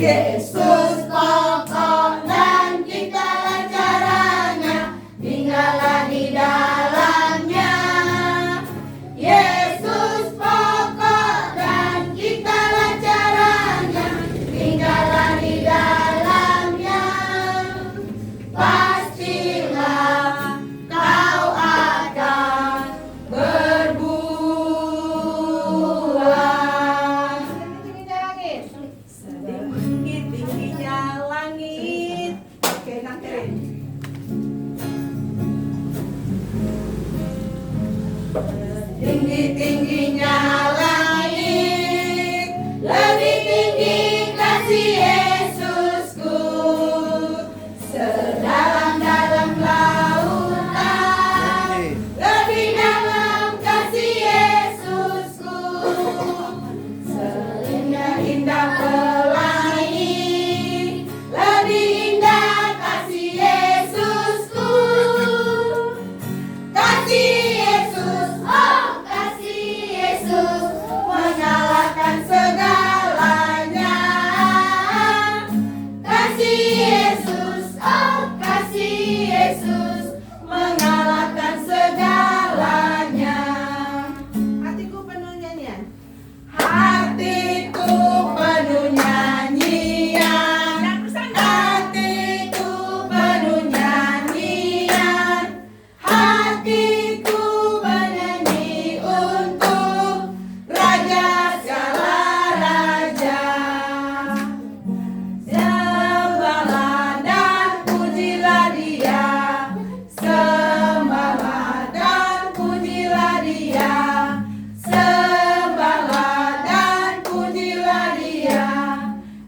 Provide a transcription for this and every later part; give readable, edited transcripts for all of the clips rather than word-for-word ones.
Yesus pokok dan kitalah caranya, tinggallah di dalamnya. Yesus pokok dan kitalah caranya, tinggallah di dalamnya. Pastilah kau akan berbuah. Setinggi-tingginya langit. Oke, nangkerin. Tinggi-tingginya langit, lebih tinggi kasih Yesusku. Sedalam-dalam lautan, lebih dalam kasih Yesusku. Seindah-indah pelangi, lebih indah kasih Yesusku. Kasih Yesus, oh kasih Yesus, menyalakan segalanya. Kasih Yesus, oh kasih Yesus, mengalahkan segalanya. Hatiku penuh nyanyian. Hatiku penuh nyanyian. Hatiku penuh nyanyian. Hatiku bernyanyi untuk Raja segala raja. Sembahlah dan pujilah Dia. Sembahlah dan pujilah Dia. Sembahlah dan pujilah Dia.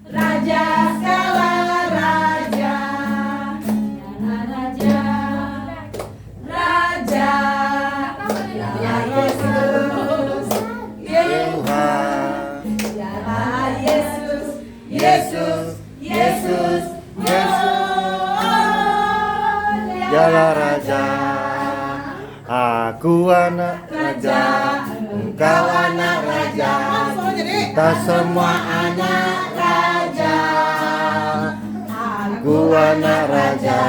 Raja segala raja. Raja. Raja, ya Yesus, ya Yesus, Yesus, Yesus, Dialah Raja, aku anak Raja, engkau anak Raja, kita semua anak Raja. Aku anak Raja,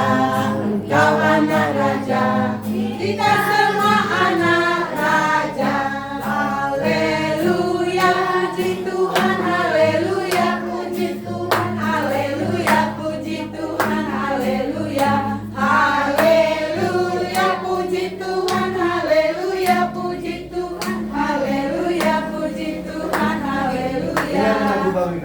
engkau anak Raja, kita semua anak Raja. Haleluya, puji Tuhan, haleluya, puji Tuhan, haleluya, puji Tuhan, haleluya. Haleluya, puji Tuhan, haleluya, puji Tuhan, haleluya, puji Tuhan, haleluya. Ini lagu baru ini.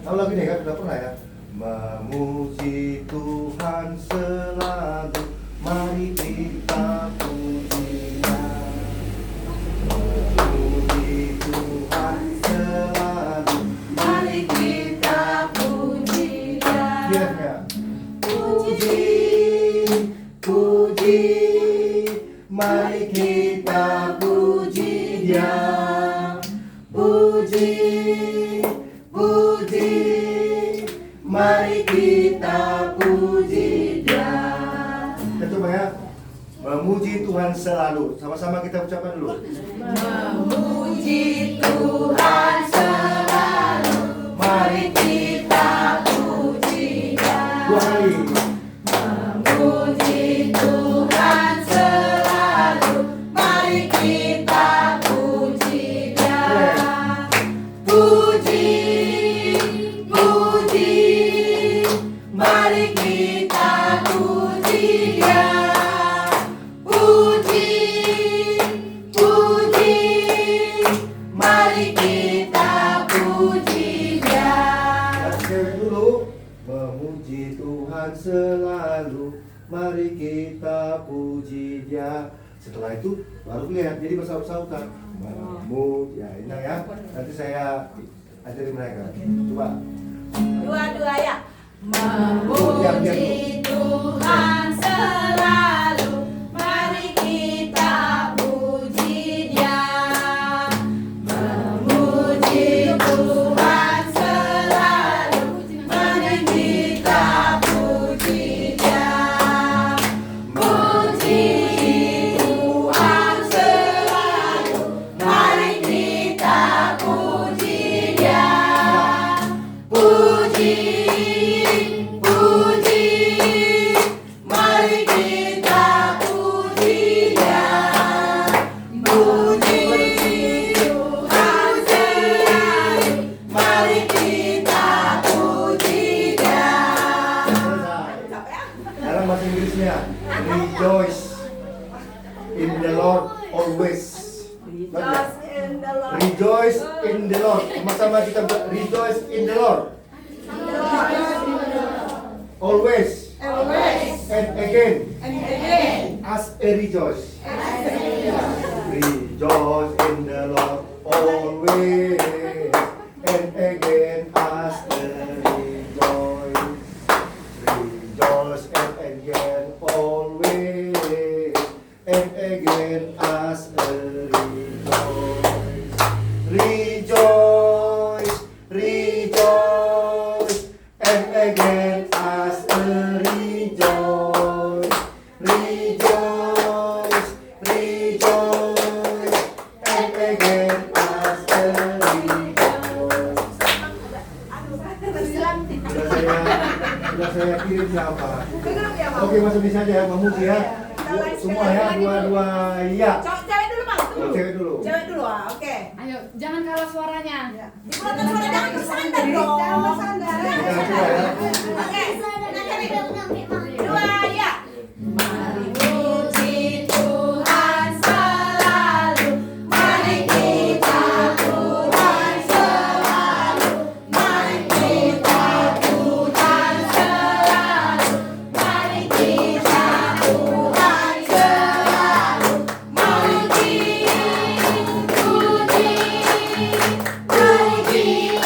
Tahu lagu ini kan? Sudah pernah ya? Memuji Tuhan selalu, mari kita puji Dia. Memuji Tuhan selalu, Mari kita puji Dia. Dia ya. Puji, Puji, mari kita puji Dia. Puji, puji, mari kita puji Dia. Kita coba ya. Memuji Tuhan selalu. Sama-sama kita ucapkan dulu. memuji Tuhan selalu. Mari kita puji Dia. Dua kali. Memuji Tuhan selalu. Mari kita puji Dia. Puji, puji, mari kita puji Dia. Puji, puji, mari kita puji Dia. Cewek dulu. Memuji Tuhan selalu, mari kita puji Dia. Setelah itu baru lihat, jadi bersaut-sautan. Memuji, ya enak ya. Nanti saya ajari mereka. Coba. Dua-dua ya. Memuji Tuhan selalu, mari kita puji Dia. Memuji Tuhan selalu, mari kita puji Dia. Puji Tuhan selalu, mari kita puji Dia. Puji rejoice in the Lord always. Just in the Lord. Rejoice in the Lord. Sama-sama kita rejoice in the Lord. Always. Always. And again. And again. As a rejoice. As a rejoice. Rejoice in the Lord always. And again as a rejoice. Rejoice and again always. And again as a rejoice. Rejoice, rejoice, and again as a rejoice. Rejoice, rejoice, and again as a rejoice. Sudah saya kirim siapa? Oke, masuk di saja ya, memuji ya. Semua ya, dua-dua iya. Cewek dulu bang, Oh, cewek dulu. Cewek dulu oke. Ayo, jangan kalah suaranya. Dikeluarkan suara, jangan bersandar dong. Jangan bersandar. Kita coba ya. Oke, dua ya. Mari puji Tuhan selalu, mari kita Tuhan selalu, mari kita Tuhan selalu, mari kita Tuhan selalu, puji, puji, puji.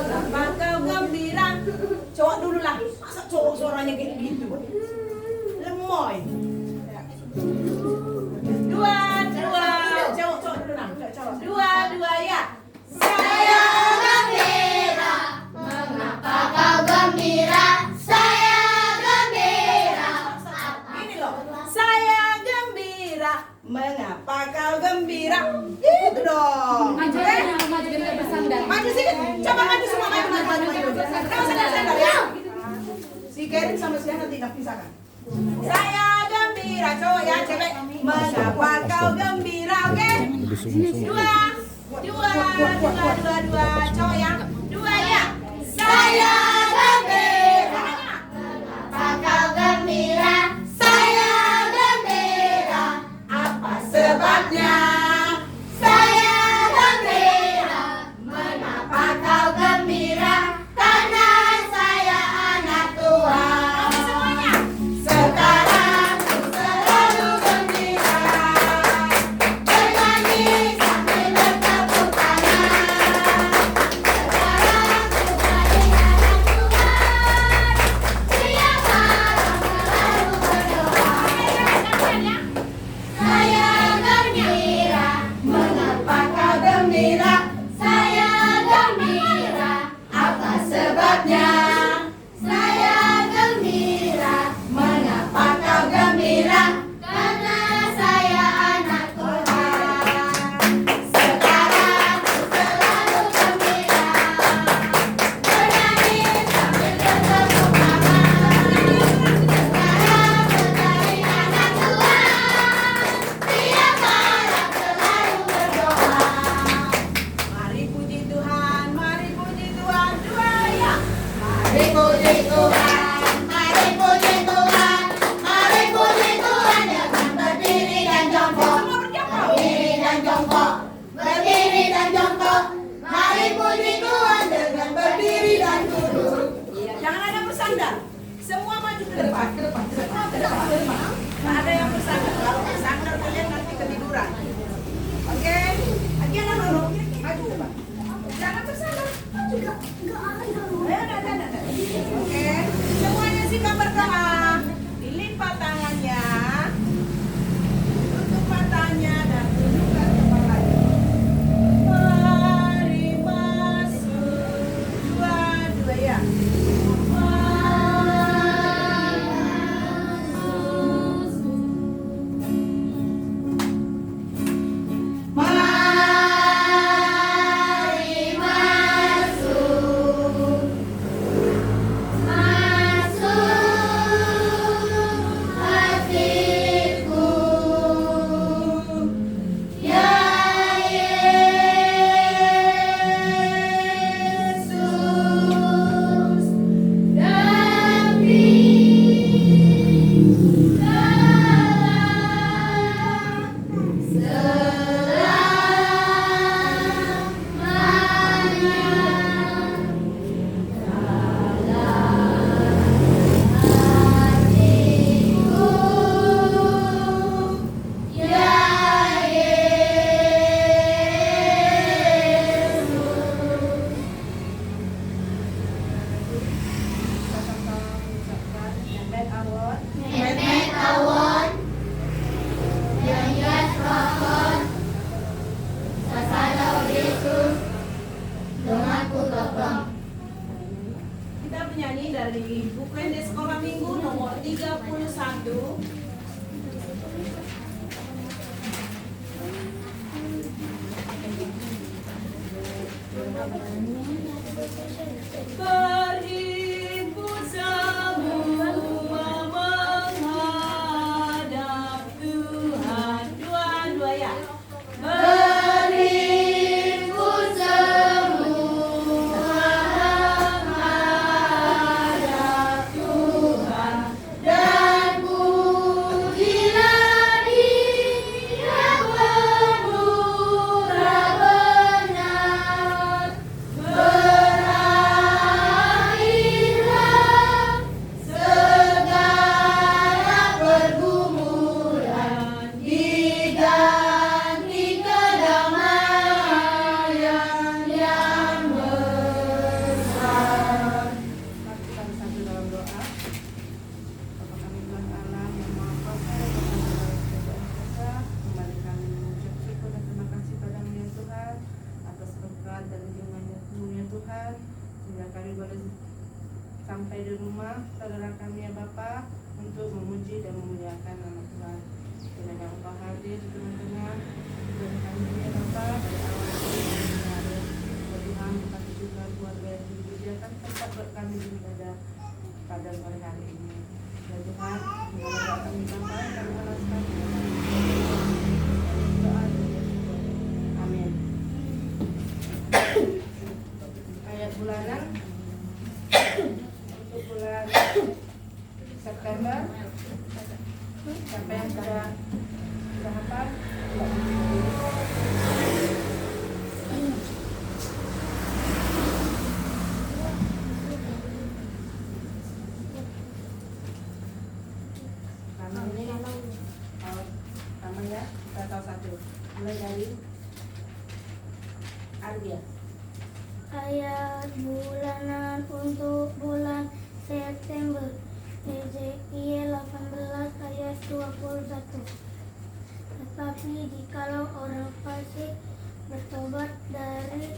Mengapa kau gembira? Cowok dulu lah. Masa cowok suaranya kayak gitu? Lemoy. Dua, cowok dulu lah. Dua ya. Saya gembira, mengapa kau gembira? Saya gembira. Ini loh. Saya gembira. Mengapa kau gembira? Gitu dong. Maju biar bersandar. Maju sini. Coba maju semua maju. Kamu sandar ya. Si Karen sama si Hana tidak pisahkan. Saya gembira, cowok ya, cewek. Mengapa kau gembira? Oke? Dua, cowok ya. Dua ya. Saya gembira, mengapa kau gembira? Saya gembira, Apa sebabnya? saya gembira. Mengapa kau gembira? Karena saya anak Tuhan. Semuanya. Sekarang ku selalu gembira, bernyanyi sambil bertepuk tangan. Sekarang ku jadi anak Tuhan, tiap malam selalu berdoa. Saya gembira, mengapa kau gembira? Saya gembira, apa sebabnya? Saya gembira, mengapa kau gembira? Karena saya anak Tuhan. Sekarang ku selalu gembira, bernyanyi sambil bertepuk tangan. Sekarang ku jadi anak Tuhan, tiap malam selalu berdoa. Mari puji Tuhan, mari puji Tuhan. Dua ya. Mari puji Tuhan, mari puji Tuhan, mari puji Tuhan dengan berdiri dan jongkok. Semua berjongkok. Berdiri dan jongkok, berdiri dan jongkok. Mari puji Tuhan dengan berdiri dan duduk. Iya, jangan ada bersandar. Semua maju ke depan. Nggak ada yang bersandar. Kalau bersandar kalian nanti ketiduran. Oke? Adriana dulu. Maju ke depan. Jangan bersandar. Maju ke. Ada. Oke. Semuanya sikap berdoa. Dilipat tangannya. Tutup matanya dan tundukkan kepalanya. Mari masuk. Dua ya. Mari masuk, masuk hatiku, ya Yesus, demi Mehmet Awon, Yayat Rahon, Sasana Yesus, dengan Kutobang. Kita menyanyi dari buku Ende Sekolah Minggu nomor 31. Berhimpun semua menghadap Tuhan. Dua ya. Berhimpun semua menghadap Tuhan, dan pujilah Dia bermurah benar, berakhir sampai di rumah saudara kami ya Bapa untuk memuji dan memuliakan nama Tuhan. Kiranya Engkau hadir di tengah-tengah dan kami ya Bapa dari awal sampai akhir. Tuhan kasih juga keluarga yang disediakan tempat buat kami beribadah pada sore hari ini. Dan Tuhan, semoga kami Bapa kami alaskan doa dan bersyukur. Amin. Ayat bulanan untuk bulan September. Siapa yang sudah hafal? Nama ini sama ya, kita tahu satu. Mulai dari Ardia. Ayat bulanan untuk bulan September, Ezekiel 18 ayat 21. Tetapi jikalau orang fasik bertobat dari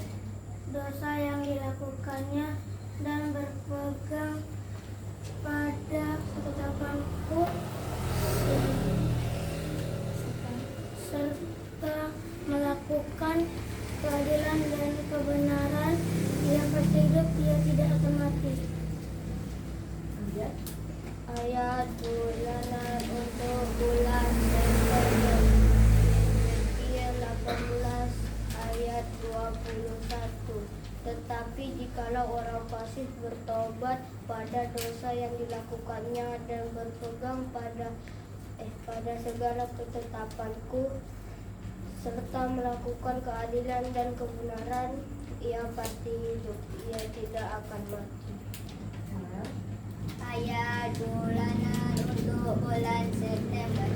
dosa yang dilakukannya dan berpegang pada ketetapanku serta melakukan keadilan dan kebenaran, ia pasti hidup, ia tidak akan mati. Ayat bulanan untuk bulan September, Ezekiel 18 ayat 21. Tetapi jikalau orang fasik bertobat pada dosa yang dilakukannya dan berpegang pada segala ketetapanku serta melakukan keadilan dan kebenaran, ia pasti hidup, ia tidak akan mati. Ayat bulanan untuk bulan September,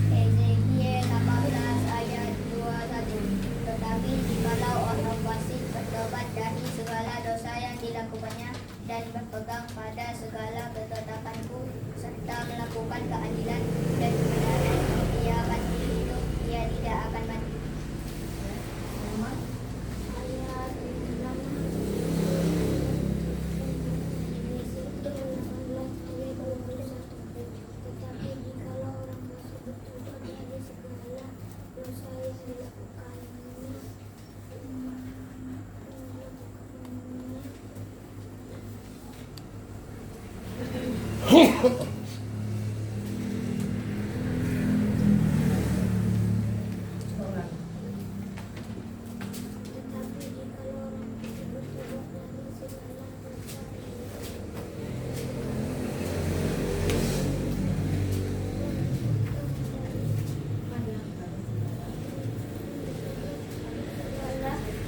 Ezekiel 18 ayat 21. Tetapi jikalau orang fasik bertobat dari segala dosa yang dilakukannya dan berpegang pada segala ketetapanku serta melakukan keadilan dan kebenaran, ia pasti hidup, ia tidak akan mati. Ayat bulanan Ezekiel 18 ayat 21. Tetapi jikalau orang fasik bertobat dari segala dosa yang dilakukannya tetapi jikalau orang fasik bertobat dari segala dosa ayat bulanan untuk bulan September,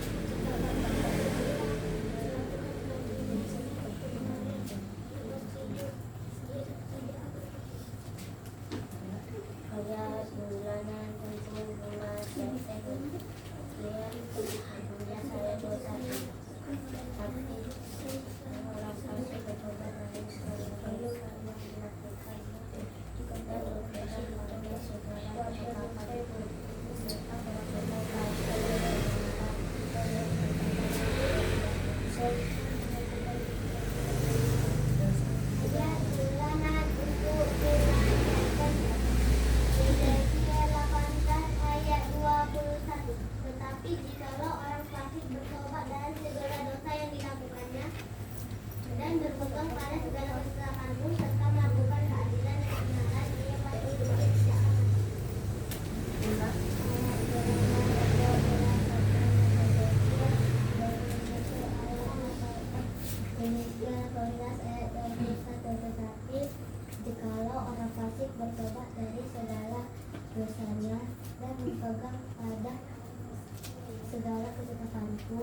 Ezekiel 18 ayat 21. Tapi orang fasik bertobat dari segala dosa yang dilakukannya dan berpegang pada segala ketetapanku serta melakukan keadilan Ayat bulanan untuk bulan September, Ezekiel 18 ayat 21. Tetapi jikalau orang fasik bertobat dari segala dosa yang dilakukannya dan berpegang pada segala ketetapanku serta melakukan keadilan dan kebenaran, ia pasti hidup, ia tidak akan mati. Ezekiel 18 ayat 21. Tetapi jikalau orang fasik bertobat dari segala dosanya dan berpegang pada segala ketetapanku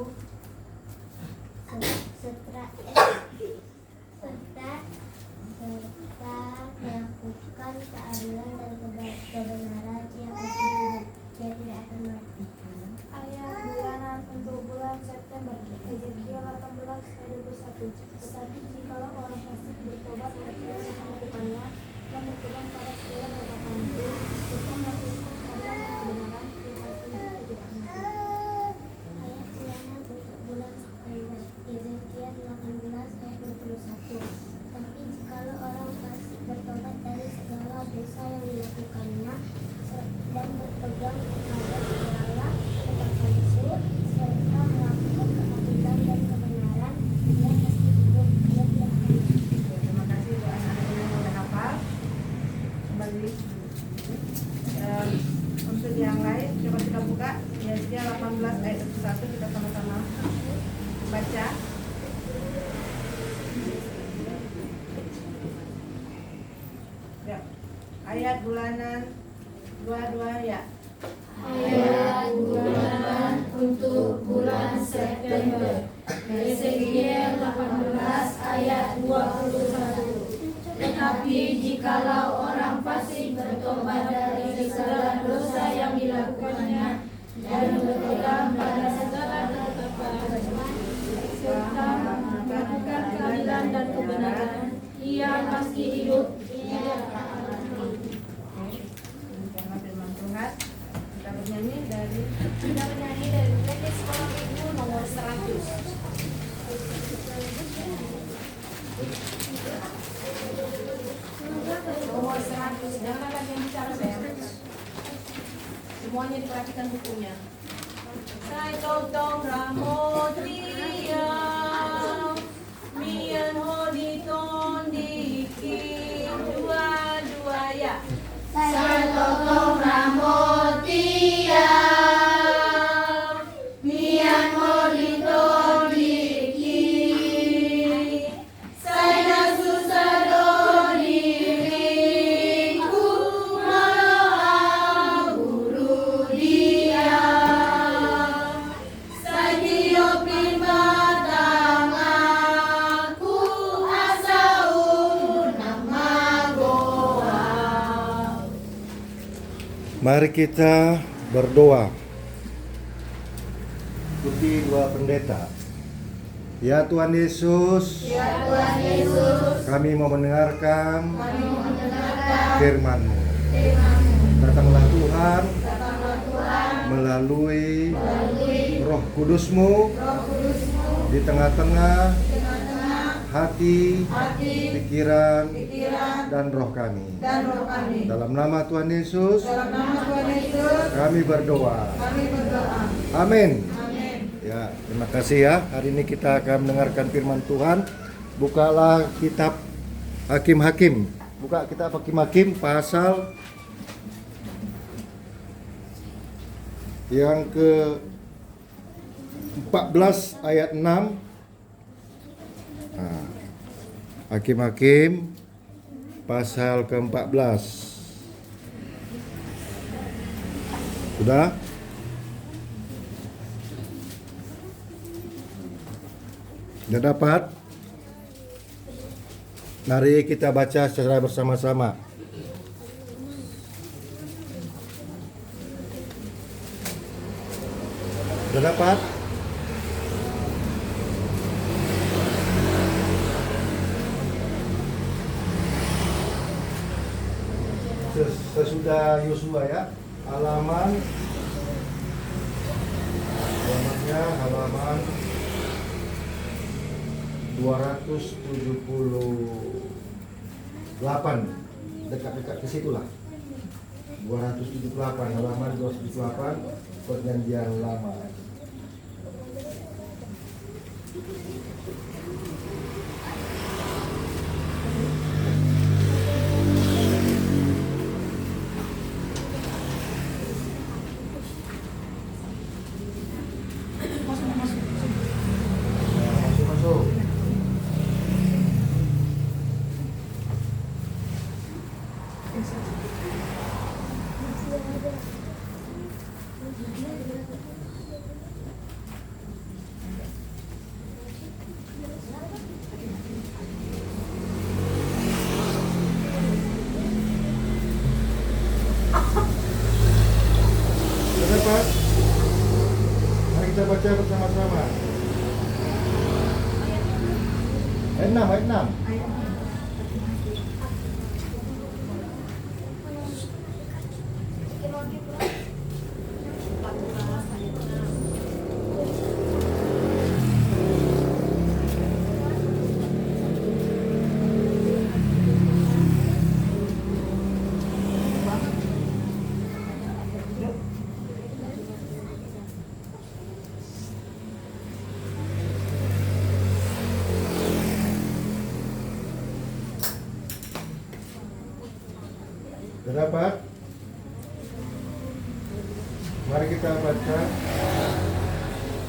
serta melakukan keadilan dan kebenaran, ia pasti hidup, ia tidak akan mati. ayat bulanan untuk bulan September, Ezekiel 18 ayat 21. Tetapi jikalau orang fasik bertobat dari dosa yang dilakukannya dan berpegang pada segala ketetapanku serta melakukan keadilan dan kebenaran, ia pasti hidup, tidak akan mati. Ayat bulanan untuk bulan September, Ezekiel 18 ayat ayat bulanan 22 ya. Ayat bulanan untuk bulan September. Yesekiel 18 ayat 21. Tetapi jikalau orang fasik bertobat dari segala dosa yang dilakukannya dan berpegang pada segala ketetapan serta melakukan keadilan dan kebenaran, ia pasti hidup. Demikianlah firman Tuhan. Kita bernyanyi dari Buku Sekolah Minggu nomor 100. Nomor 100. Jangan ada yang bicara, sayang. Semuanya diperhatikan bukunya. Sai tong ramo tria mian hodi ton dikin dua ya. Sai tong ramo tria mian hodi ton dikin sai na susado diriku maloha guru dia sai diopin batang aku asau nama goa. Mari kita berdoa. Ikuti dua pendeta. Ya Tuhan Yesus, kami mau mendengarkan firman-Mu. Datanglah Tuhan melalui Roh Kudus-Mu di tengah-tengah hati, pikiran, dan roh kami. Dalam nama Tuhan Yesus, kami berdoa. Amin. Ya, terima kasih ya. Hari ini kita akan mendengarkan firman Tuhan. Bukalah kitab Hakim-Hakim. Buka kitab Hakim-Hakim pasal yang ke-14 ayat 6. Nah, Hakim-Hakim pasal ke-14. Sudah? Sudah dapat? Mari kita baca secara bersama-sama. Sudah dapat? Sesudah Yosua ya, halamannya halaman 278, dekat-dekat ke situlah. 278, halaman 278 Perjanjian Lama. Masuk. Sudah dapat? Mari kita baca bersama-sama. Ayat 6, ayat 6. Sudah dapat? Mari kita baca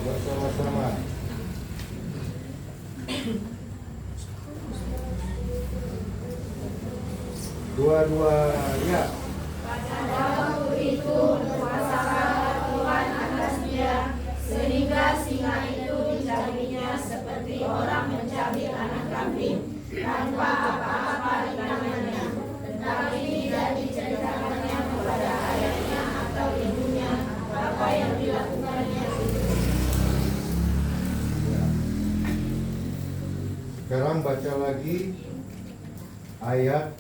bersama-sama. Dua-dua ya. Pada waktu itu berkuasalah Tuhan atas dia, sehingga singa itu dicabiknya seperti orang mencabik anak kambing, tanpa apa-apa di tangannya. Tetapi tidak diceritakannya kepada ayahnya atau ibunya apa yang dilakukannya itu. Sekarang baca lagi ayat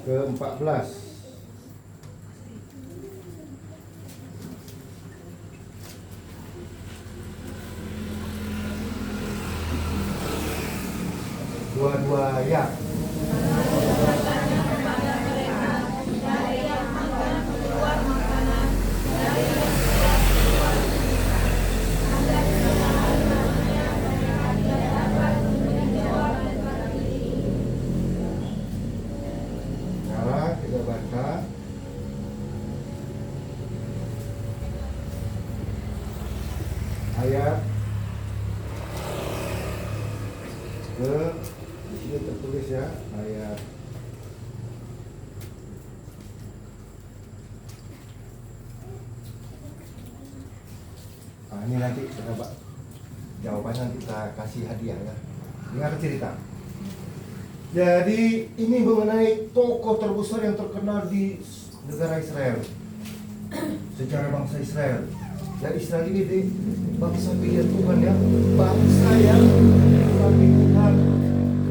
ke-14. Dua-dua ya. Sekarang kita baca ayat ke di sini tertulis ya, ayat ini nanti coba jawabannya nanti kita kasih hadiah ya. Ini ada cerita. Jadi ini mengenai tokoh terbesar yang terkenal di negara Israel, sejarah bangsa Israel. Dan Israel ini bangsa pilihan Tuhan ya, bangsa yang dipakai Tuhan,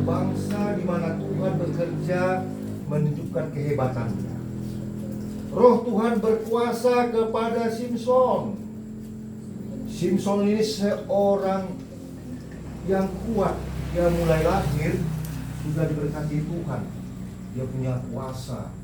bangsa di mana Tuhan bekerja menunjukkan kehebatannya. Roh Tuhan berkuasa kepada Simson. Simson ini seorang yang kuat. Dia mulai lahir sudah diberkati Tuhan. Dia punya kuasa.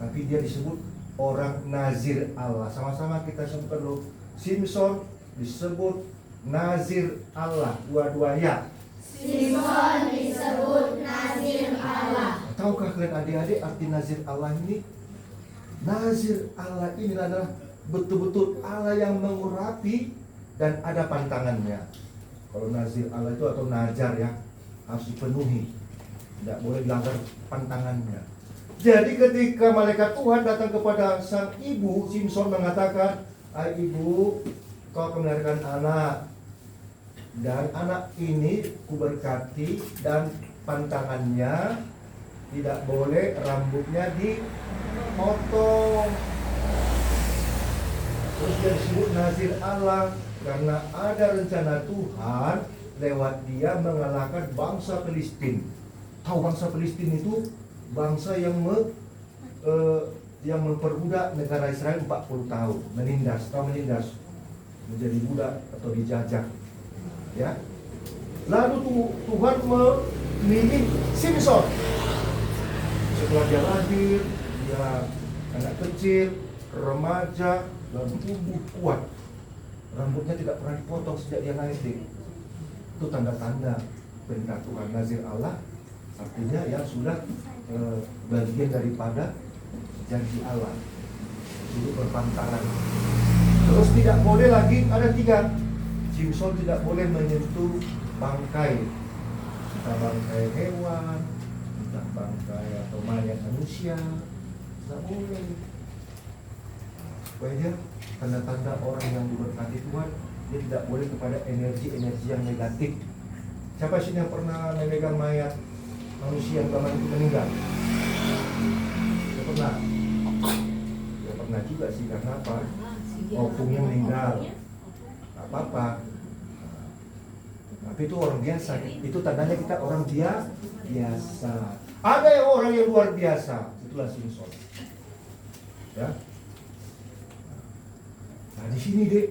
Tapi dia disebut orang Nazir Allah. Sama-sama kita sebutkan dulu. Simson disebut Nazir Allah. Dua-dua ya. Simson disebut Nazir Allah. Tahukah kalian adik-adik arti Nazir Allah ini? Nazir Allah ini adalah betul-betul Allah yang mengurapi dan ada pantangannya. Kalau Nazir Allah itu atau Najar ya, harus dipenuhi, tidak boleh dilanggar pantangannya. Jadi ketika malaikat Tuhan datang kepada sang ibu, Simson mengatakan, "Hai ibu, kau akan melahirkan anak, dan anak ini kuberkati dan pantangannya tidak boleh rambutnya dipotong." Terus dia disebut Nazir Allah karena ada rencana Tuhan lewat dia mengalahkan bangsa Filistin. Tahu bangsa Filistin itu bangsa yang memperbudak negara Israel 40 tahun, menindas menjadi budak atau dijajah. Ya. Lalu Tuhan memilih Simson. Setelah dia lahir, dia anak kecil, remaja, dan tubuh kuat. Rambutnya tidak pernah dipotong sejak dia lahir. Itu tanda-tanda perintah Tuhan. Nazir Allah artinya yang sudah bagian daripada janji Allah, itu berpantangan. Terus tidak boleh lagi, ada 3. Simson tidak boleh menyentuh bangkai, entah bangkai hewan, entah bangkai atau mayat manusia, tidak boleh. Supaya dia tanda-tanda orang yang diberkati Tuhan, dia tidak boleh kepada energi-energi yang negatif. Siapa sih yang pernah memegang mayat manusia yang kemarin itu meninggal? Dia pernah. Dia pernah juga sih, karena apa? Opungnya meninggal. Gak apa-apa. Tapi itu orang biasa. Itu tandanya kita orang biasa. Ada yang orang yang luar biasa. Itulah Simson. Ya. Nah di sini deh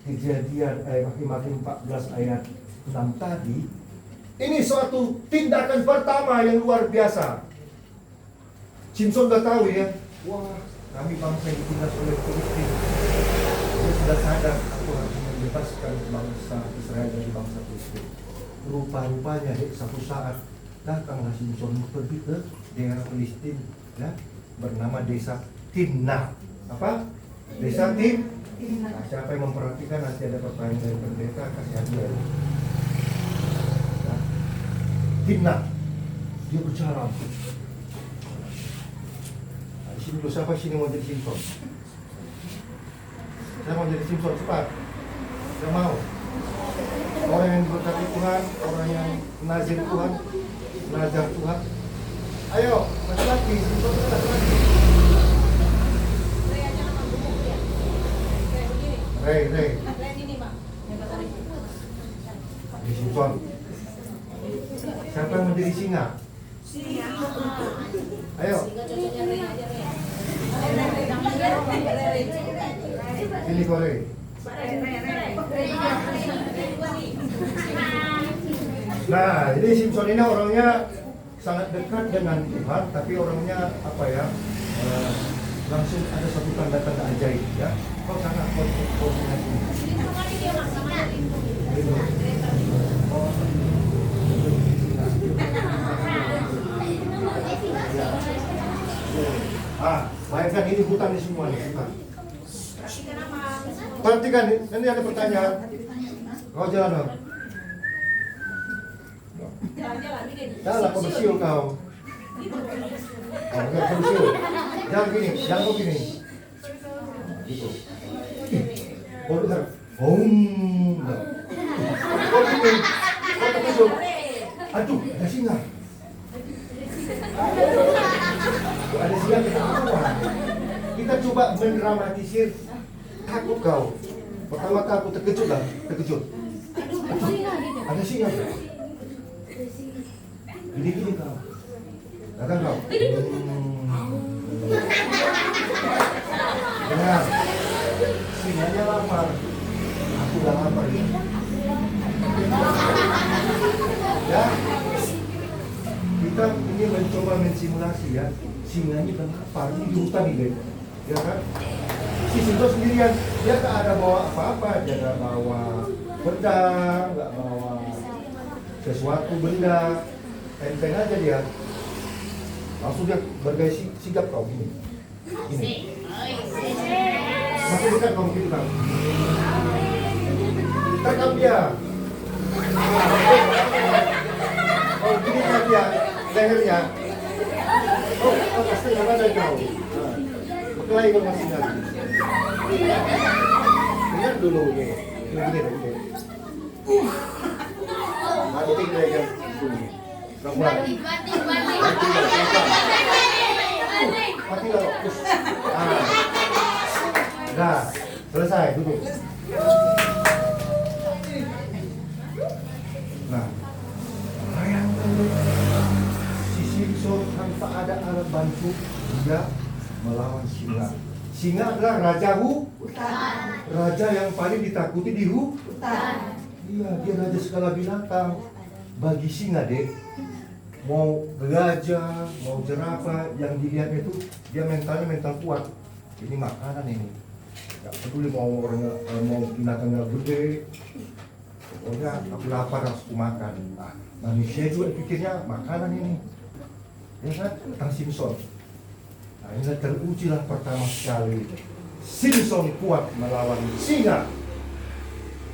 kejadian Hakim 14 ayat 6 tadi, ini suatu tindakan pertama yang luar biasa. Simson udah tahu ya, wah kami bangsa yang ditindas oleh Filistin. Dia sudah sadar, aku harus membebaskan bangsa Israel dari bangsa Filistin. Rupa-rupanya satu saat datanglah Simson pergi ke daerah Filistin, ya, bernama desa Timnah. Apa? Desa Timnah. Nah, siapa yang memperhatikan, nanti ada pertanyaan dari pendeta, kasih hadiah. Nah, Timnah. dia bicara. Nah, di sini dulu, siapa sini mau jadi Simpson? Saya mau jadi Simpson, cepat. Saya mau. Orang yang diberkati Tuhan, orang yang nazir Tuhan, nazar Tuhan. Ayo, laki-laki, Simpson itu laki-laki. Ray. Jadi Simpson. Siapa yang menjadi singa? Ayo. Ini Kore. Nah, jadi Simpson ini orangnya sangat dekat dengan Tuhan, tapi orangnya apa ya? Langsung ada satu tanda-tanda ajaib ya. Kau sana, kau sini. Bayangkan ini hutan ini semua nih, hutan. Perhatikan, nanti ada pertanyaan. Kau jalan dong. Jalan, kau bersiul kau. Enggak bersiul. Jangan gini, jangan kau gini. Gitu. Kau dengar. Kau gini. Kau terkejut. Aduh, ada singa. Ada singa ketakutan. Kita coba mendramatisir. Takut kau. Pertama takut, terkejut lah, terkejut. Ada singa. Gini kau. Datang kau. Dengar. Singanya lapar. Aku udah lapar ya. Ya. Kita ini mencoba mensimulasi ya. Singanya udah lapar di hutan ini. Ya kan? Si Simpson sendirian, dia tak ada bawa apa-apa, dia tak bawa pedang, nggak bawa sesuatu benda, enteng aja dia. Langsung dia bergaya sigap kau gini. Makin dekat kau begitu kan? Tangkap dia. Oh gini kan dia, lehernya. Oh pasti nggak ada kau. Berkelahi kau masih lagi. Dengar dulu nih. Begini. Mati dia kan. Mati lah. Nah, selesai duduk. Nah, bayangkan si Simpson tanpa ada alat bantu dia melawan singa. Singa adalah raja hutan. Raja yang paling ditakuti di hutan. Iya, dia raja segala binatang. Bagi singa deh, mau gajah, mau jerapah, yang dilihat itu dia mental kuat. Ini makanan ini. Gak peduli mau orangnya mau binatangnya gede. Pokoknya aku lapar harus aku makan. Nah, manusia juga pikirnya makanan ini. Ya kan? Tentang Simpson. Nah, ini terujilah pertama sekali. Simpson kuat melawan singa.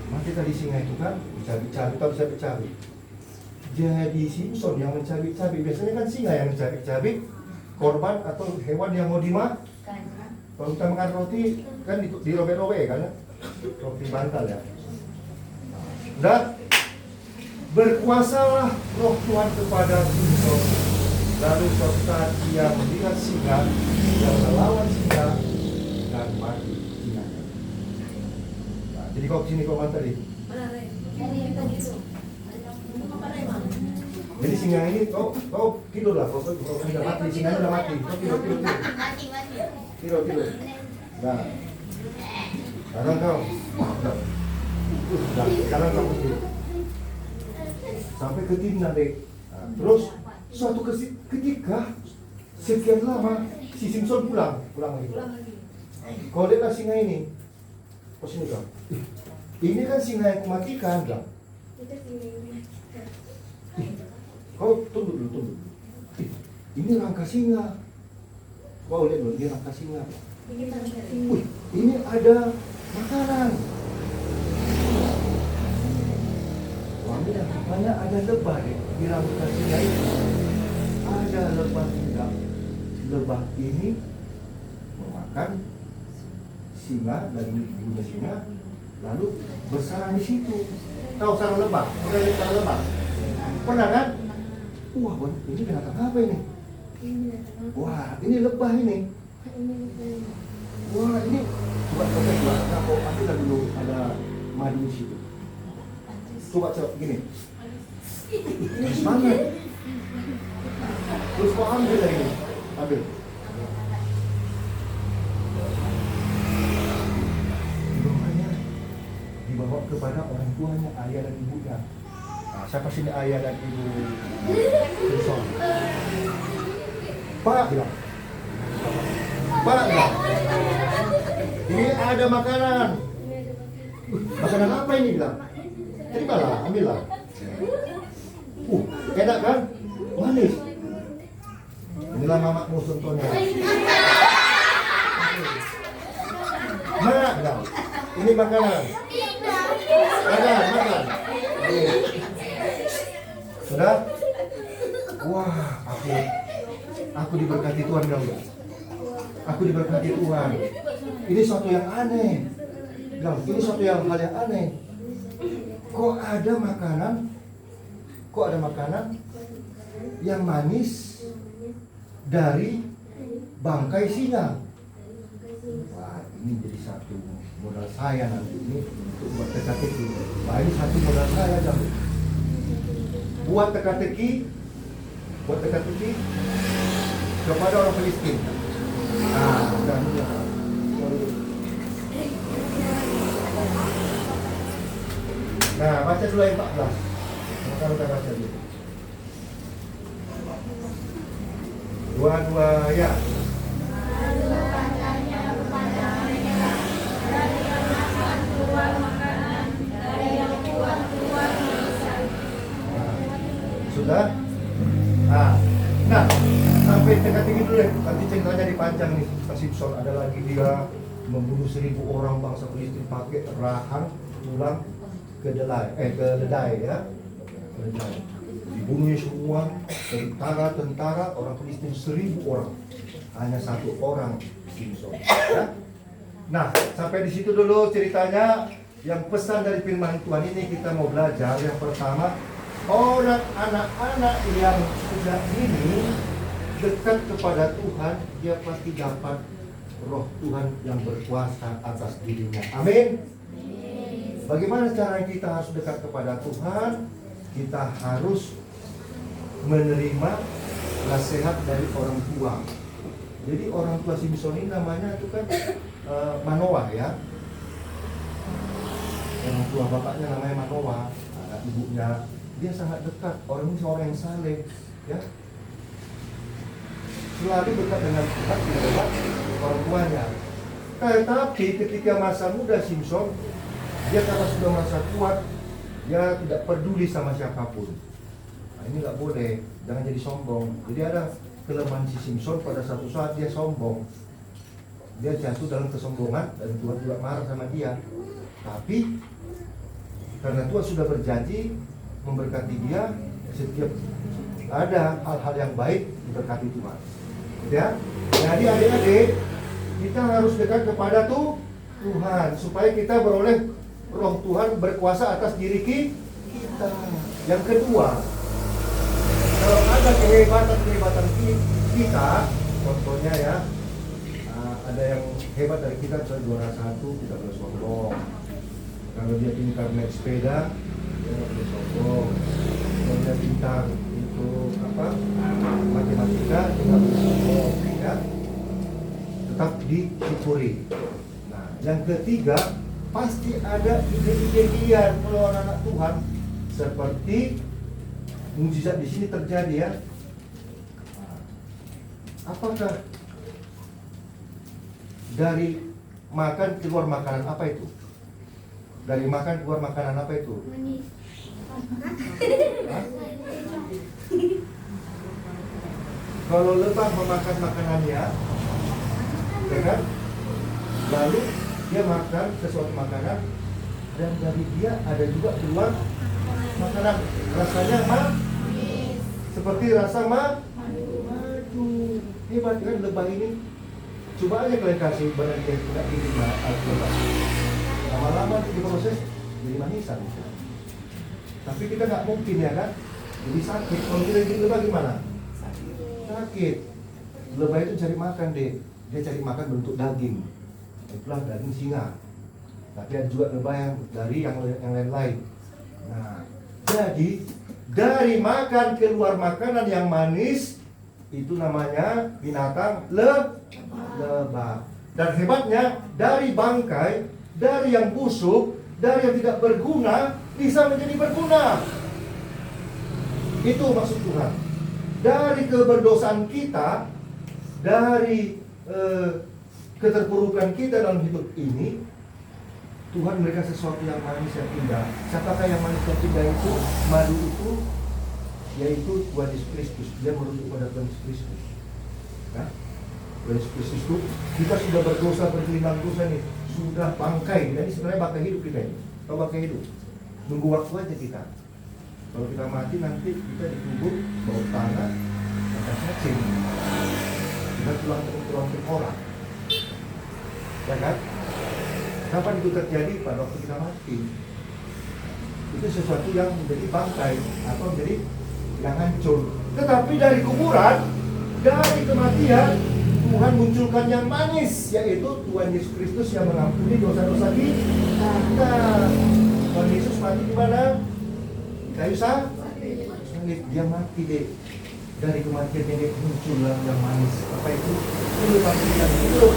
Maka tadi singa itu kan dicabik-cabik, tahu dicabik-cabik. Jadi Simpson yang mencabik-cabik. Biasanya kan singa yang mencabik-cabik korban atau hewan yang mau dimakan. Kalau kita makan roti kan dirobek-robek kan, roti bantal ya. Dan berkuasalah roh Tuhan kepada Simpson. Lalu suatu saat dia melihat singa yang melawan singa dan mati singa. Nah, jadi kau sini kau tadi. Jadi singa ini kau tidur lah, kau sudah mati, singanya sudah mati. Kau tidur. Tidur. Nah, sekarang kau. Jalan kamu tidur. Sampai ketimna deh. Nah, terus suatu ketika sekian lama si Simpson pulang lagi. Kau lihatlah singa ini. Oh sini kau. Ini kan singa yang kumatikan kan? Kau tunggu dulu. Ini rangka singa. Kau lihat dulu, ini rangka singa. Ini ada makanan. Wanita, banyak ada lebah di rangka singa itu. ada lebah tidak. Lebah ini memakan singa dan ibunya singa, lalu bersarang di situ. Tahu sarang lebah? Pernah lihat sarang lebah? Pernah kan? Wah, ini binatang apa ini? Wah, ini lebah ini. Wah, ini coba kau ambil dulu, ada madu di situ. Coba gini. Terus banget. Terus kau ambil lagi ini. Ambil. Doanya dibawa kepada orang tuanya, ayah dan ibunya. Nah, siapa sini ayah dan ibu Simpson? Pak bilang. Pak bilang. Ini ada makanan. Makanan apa ini bilang? Terimalah, ambillah. Enak kan? Manis. Inilah mamamu contohnya. Mak bilang, ini makanan. Makan. Sudah? Wah, aku diberkati Tuhan bilang. Aku diberkati Tuhan. Ini suatu yang aneh. Bilang, ini suatu hal yang aneh. Kok ada makanan yang manis dari bangkai singa? Wah, ini jadi satu modal saya nanti ini untuk buat teka-teki. Wah, ini satu modal saya jamu. Buat teka-teki kepada orang Palestin. Nah, baca dulu ayat 14. Maka kita baca dulu. Dua ya. Lalu katanya kepada mereka, dari akan keluar makanan dari yang kuat keluar bisa. Sudah? Nah, sampai teka-teki dulu deh. Nanti ceritanya dipanjang nih. Simpson ada lagi dia membunuh 1000 orang bangsa Palestin pakai rahang tulang keledai ya. Keledai. Dibunuhnya semua tentara orang Palestin 1000 orang. Hanya 1 orang Simpson. Ya? Nah, sampai di situ dulu ceritanya. Yang pesan dari firman Tuhan ini kita mau belajar. Yang pertama, orang anak-anak yang sejak ini dekat kepada Tuhan, dia pasti dapat roh Tuhan yang berkuasa atas dirinya. Amin. Bagaimana cara kita harus dekat kepada Tuhan? Kita harus menerima nasihat dari orang tua. Jadi orang tua Simpson ini namanya itu kan Manoah ya. Orang tua bapaknya namanya Manoah, ibunya dia sangat dekat. Orang ini seorang yang saleh ya. Selalu dekat dengan Tuhan, dekat orang tuanya. Tetapi ketika masa muda Simpson, dia karena sudah merasa kuat, dia tidak peduli sama siapapun. Nah, ini nggak boleh, jangan jadi sombong. Jadi ada kelemahan si Simpson, pada satu saat dia sombong. Dia jatuh dalam kesombongan dan Tuhan juga marah sama dia. Tapi karena Tuhan sudah berjanji memberkati dia, setiap ada hal-hal yang baik diberkati Tuhan. Ya, jadi adik-adik kita harus dekat kepada Tuhan supaya kita beroleh roh Tuhan berkuasa atas diri kita. Yang kedua, kalau ada kehebatan kita, contohnya ya, ada yang hebat dari kita, misalnya juara 1, kita boleh sombong. Kalau dia pintar naik sepeda, dia nggak boleh sombong. Kalau dia pintar itu matematika, dia nggak boleh sombong, ya. Tetap disyukuri. Nah, yang ketiga, pasti ada ide-ide liar kalau anak Tuhan, seperti mujizat di sini terjadi ya. Apakah dari makan keluar makanan apa itu? Dari makan keluar makanan apa itu? Kalau lebah memakan makanannya, ya kan? Lalu dia makan sesuatu makanan dan dari dia ada juga keluar makanan rasanya seperti rasa Hebat kan lebah ini. Coba aja kalian kasih badan dia tidak gini lebah. Lama-lama diproses jadi manisan. Tapi kita nggak mungkin ya kan? Jadi sakit. Kalau kita gigit lebah gimana? Sakit. Lebah itu cari makan deh. Dia cari makan bentuk daging. Itulah daging singa. Tapi ada juga lebah yang dari yang lain-lain. Nah, jadi dari makan keluar makanan yang manis itu namanya binatang lebah. Dan hebatnya dari bangkai, dari yang busuk, dari yang tidak berguna bisa menjadi berguna. Itu maksud Tuhan. Dari keberdosaan kita, dari keterpurukan kita dalam hidup ini, Tuhan memberikan sesuatu yang manis yang indah. Siapakah yang manis yang indah itu? Madu itu, yaitu Tuhan Yesus Kristus. Dia merujuk pada Tuhan Yesus Kristus. Nah, Tuhan Yesus Kristus itu kita sudah berdosa, bergelimang dosa nih, sudah bangkai. Ini sebenarnya bangkai hidup kita ini. Tahu bangkai hidup? Nunggu waktu aja kita. Kalau kita mati nanti kita dikubur bau tanah, maka cacing. Kita tulang orang. Ya kan? Kapan itu terjadi? Pada waktu kita mati. Itu sesuatu yang menjadi bangkai atau menjadi yang hancur. Tetapi dari kuburan, dari kematian, Tuhan munculkan yang manis, yaitu Tuhan Yesus Kristus yang mengampuni dosa-dosa kita. Tuhan Yesus mati di mana? Di kayu salib. Dia mati deh. Dari kematian dia muncul yang manis. Apa itu? Itu pasti yang hidup.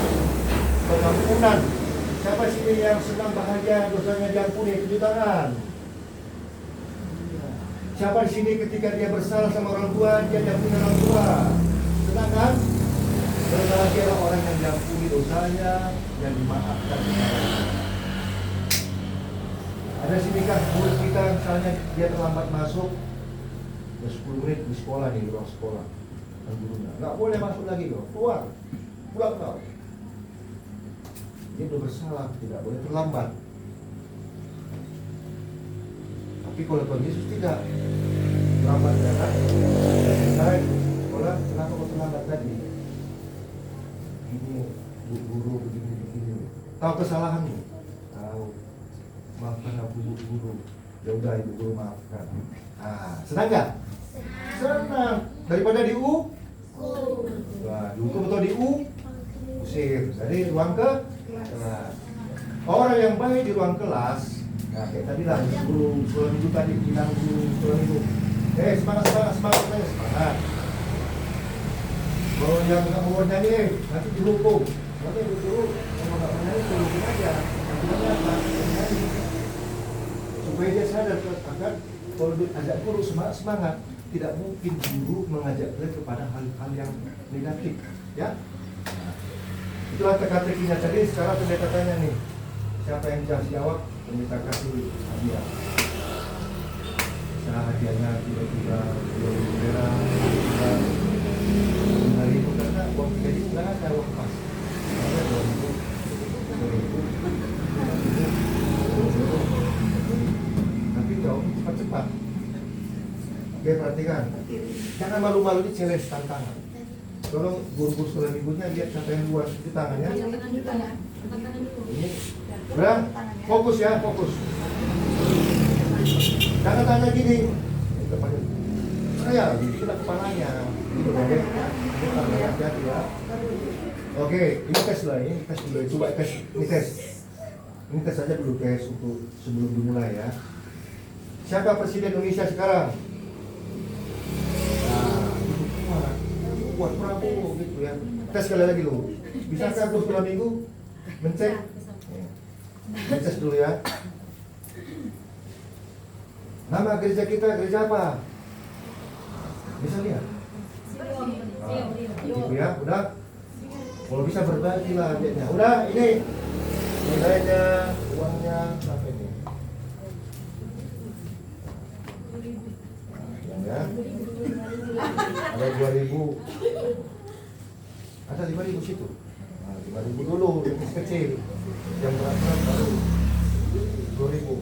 Pengampunan. Siapa sini yang senang bahagia dosanya diampuni? Tunjuk tangan. Siapa di sini ketika dia bersalah sama orang tua, dia diampuni orang tua? Senang kan? Berbahagialah orang yang diampuni dosanya dan dimaafkan. Ada sini kan murid kita misalnya dia terlambat masuk, 10 menit di sekolah nih, di ruang sekolah. Dan gurunya nggak boleh masuk lagi loh, keluar, pulang kau. Dia udah bersalah, tidak boleh terlambat. Tapi kalau Tuhan Yesus tidak terlambat datang, selesai sekolah, kenapa kau terlambat tadi? Ini guru begini. Tahu kesalahanmu? Tahu. Maafkan aku guru. Ya udah ibu guru maafkan. Ah, senang nggak? Senang. Daripada dihukum atau diusir. Jadi ruang kelas. Orang yang baik di ruang kelas, nah kayak tadi lah guru sekolah minggu tadi bilang guru sekolah minggu, semangat. Kalau yang nggak mau nyanyi, nanti dihukum. Nanti guru kalau nggak mau nyanyi, dihukum aja. Nanti apa? Nyanyi. Supaya dia sadar akan kalau diajak guru semangat, tidak mungkin guru mengajak dia kepada hal-hal yang negatif, ya. Nah, itulah teka-tekinya. Jadi sekarang pendeta tanya nih, siapa yang bisa jawab? Pendeta kasih hadiah. Nah, hadiahnya tiba-tiba 2.000 perak, 5.000 karena uang 3.000 nggak ada uang emas. Ada 2.000, 2.000, 5.000. Tapi jauh cepat-cepat. Oke, perhatikan. Jangan malu-malu, ini challenge tantangan. Tolong guru-guru sekolah minggunya lihat siapa yang luar di tangannya. Ini, udah, fokus ya, fokus. Jangan tanya gini. Saya jadi kena kepalanya. Hati-hati ya. Oke, ini tes lah, ini tes dulu. Coba tes, ini tes. Ini tes saja dulu tes untuk sebelum dimulai ya. Siapa Presiden Indonesia sekarang? Buat Prabowo gitu ya. Tes sekali lagi loh. Bisakah aku sekolah minggu mencek? Tes dulu ya. Nama gereja kita gereja apa? Bisa lihat? Gitu ya, udah. Kalau bisa berbagi lah hadiahnya. Udah, ini nilainya, uangnya berapa ini? Ya. Ada 2.000. Ada 5.000 situ. Nah, 5.000 dulu, yang kecil. Yang berat-berat baru 2.000.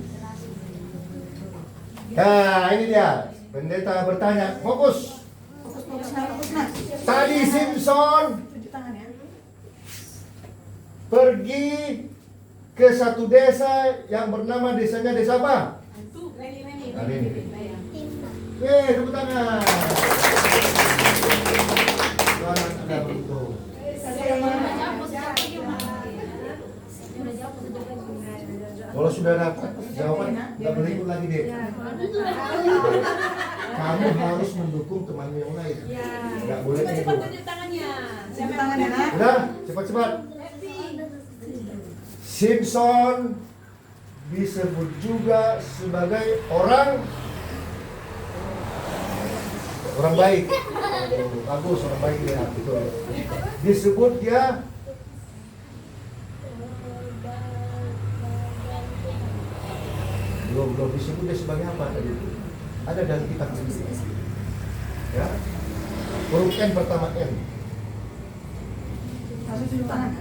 Nah, ini dia. Pendeta bertanya, fokus. Tadi Simpson Cuci tangan ya. pergi ke satu desa yang bernama desanya desa apa? Nah, ini. Tepuk tangan. Tuhan ada beruntung. Kalau sudah dapat jawaban, nggak boleh ikut lagi deh. Kamu harus mendukung temanmu yang lain. Nggak boleh ikut. Cepat tunjuk tangannya. Cuci tangannya nak. Udah, cepat-cepat. Simpson disebut juga sebagai orang baik. Bagus, orang baik ya, betul. Disebut dia belum disebut dia sebagai apa tadi itu? Ada dalam kitab ini. Ya. Huruf N pertama N. Langsung cuci tangan.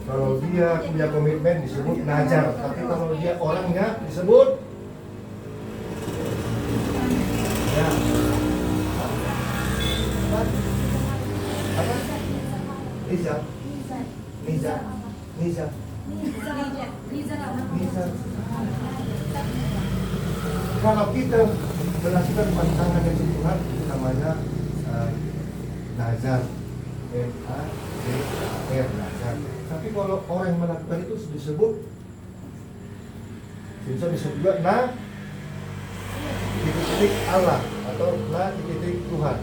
Kalau dia punya komitmen disebut najar, tapi kalau dia orangnya disebut ya. Apa? Niza. Kalau kita melakukan pantangan yang Tuhan itu namanya nazar. Nazar. Tapi kalau orang yang melakukan itu disebut disebut juga titik Allah atau titik Tuhan.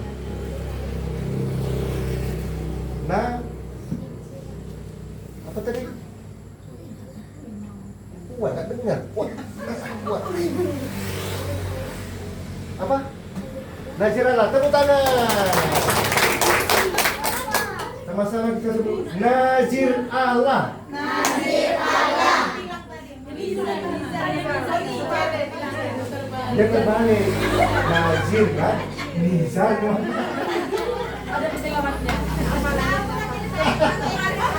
Apa tadi? Kuat, tak dengar. Kuat. Apa? Nazir Allah, tepuk tangan. Sama-sama kita sebut Nazir Allah. Dia terbalik. Nazir kan? Nizar kan?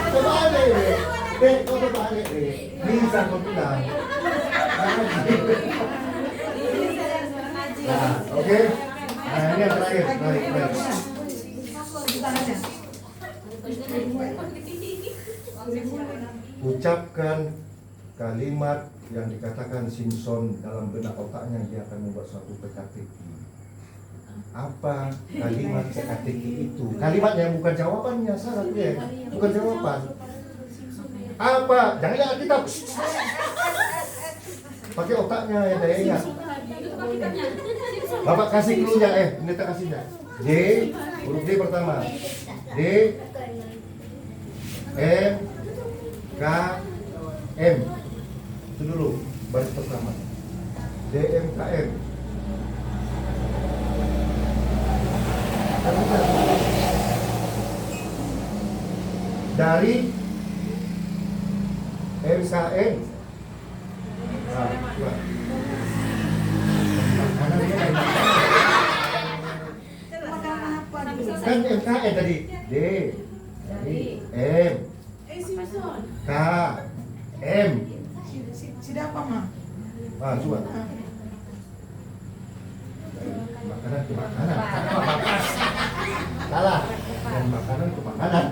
Terbalik. Kok terbalik deh? Nizar kau bilang. Nah, oke. Nah, ini yang terakhir. Baik. Ucapkan kalimat yang dikatakan Simpson dalam benak otaknya, dia akan membuat suatu teka-teki. Apa kalimat teka-teki itu? Kalimat yang bukan jawabannya, salah ya. Bukan jawaban. Apa? Jangan kita pakai otaknya ya, dayanya. Bapak kasih clue-nya, pendeta kasihnya. D, huruf D pertama. D, M, K, M. Itu dulu, baris pertama. D, M, K, M. Dari MKN. Nah, coba. Kan MKN tadi. D, M, K, M. Siapa mah? Coba. Makanan ke makanan. Salah. Dan makanan ke makanan.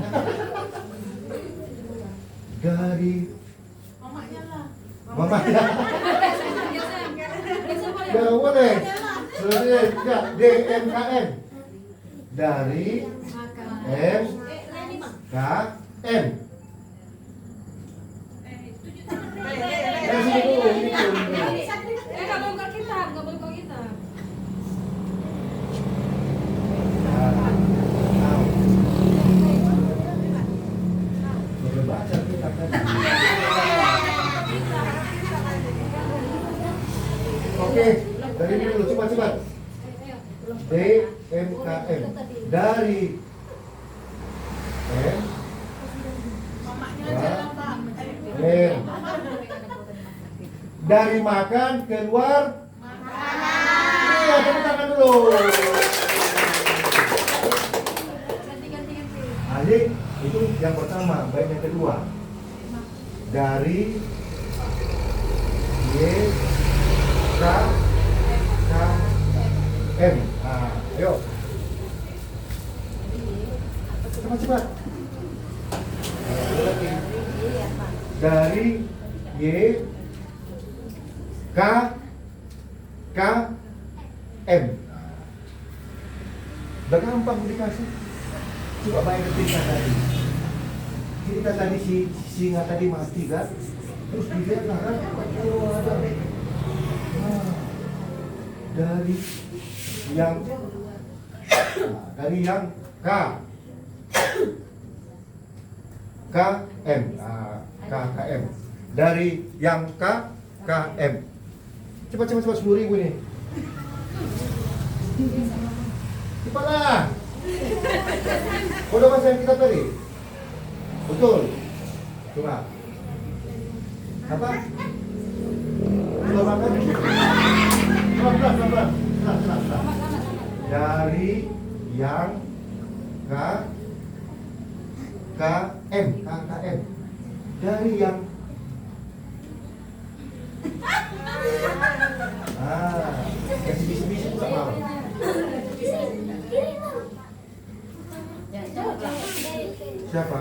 Dari mamanya. Ya boleh. Selanjutnya DMKN. Dari M K M. Oke, dari ini dulu, cepat. D, M, K, M. Dari M, M. Dari makan keluar iya, tepuk tangan dulu. Adik, itu yang pertama, baik yang kedua. Dari Y, K, M. Ayo. cepat. Dari Y K K M. Udah gampang dikasih. Coba bayangin kita tadi. Kita tadi si singa tadi mati kan? Terus dilihat lah kan? Oh, ada. Dari yang K KM. KKM. Dari yang KM. Cepat 10.000 ini. Cepatlah. Udah bahasa yang kita tadi? Betul. Coba. Apa? Belum makan? Pelan. Dari yang KKM. Dari yang kasih bisi-bisi tak mau. Siapa?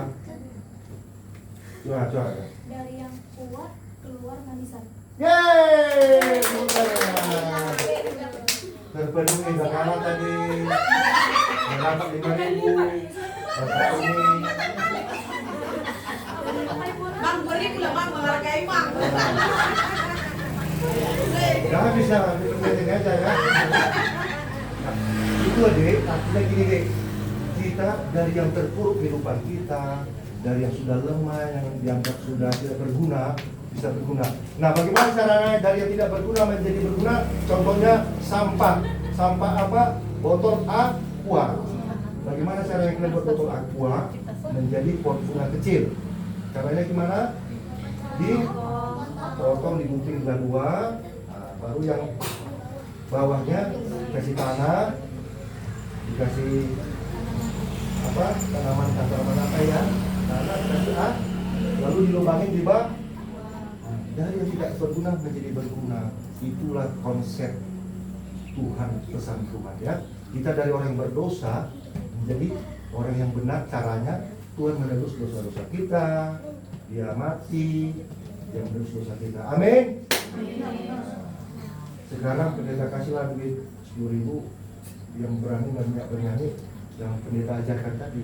Coba. Dari yang kuat keluar manisan. Yeay! Terpenuhi udah kalah tadi. Dapat 5.000. Dapat ini. Bang, beri pula bang menghargai bang. Jangan bisa diperhatikan aja ya. Itu adik, artinya gini dek. Kita dari yang terpuruk kehidupan kita, dari yang sudah lemah, yang dianggap sudah tidak berguna, bisa berguna. Nah, bagaimana caranya dari yang tidak berguna menjadi berguna? Contohnya sampah. Sampah apa? Botol aqua. Bagaimana caranya kalian buat botol aqua menjadi pot bunga kecil? Caranya gimana? Dipotong, digunting dengan dua. Nah, baru yang bawahnya dikasih tanah, dikasih tanaman apa ya? Tanah dikasih lalu dilubangin di bawah. Dari yang tidak berguna menjadi berguna. Itulah konsep Tuhan pesan Tuhan ya. Kita dari orang yang berdosa menjadi orang yang benar. Caranya Tuhan menebus dosa-dosa kita. Dia mati, dia menebus dosa kita. Amin. Sekarang pendeta kasihlah duit 10.000 yang berani bernyanyi yang pendeta ajarkan tadi.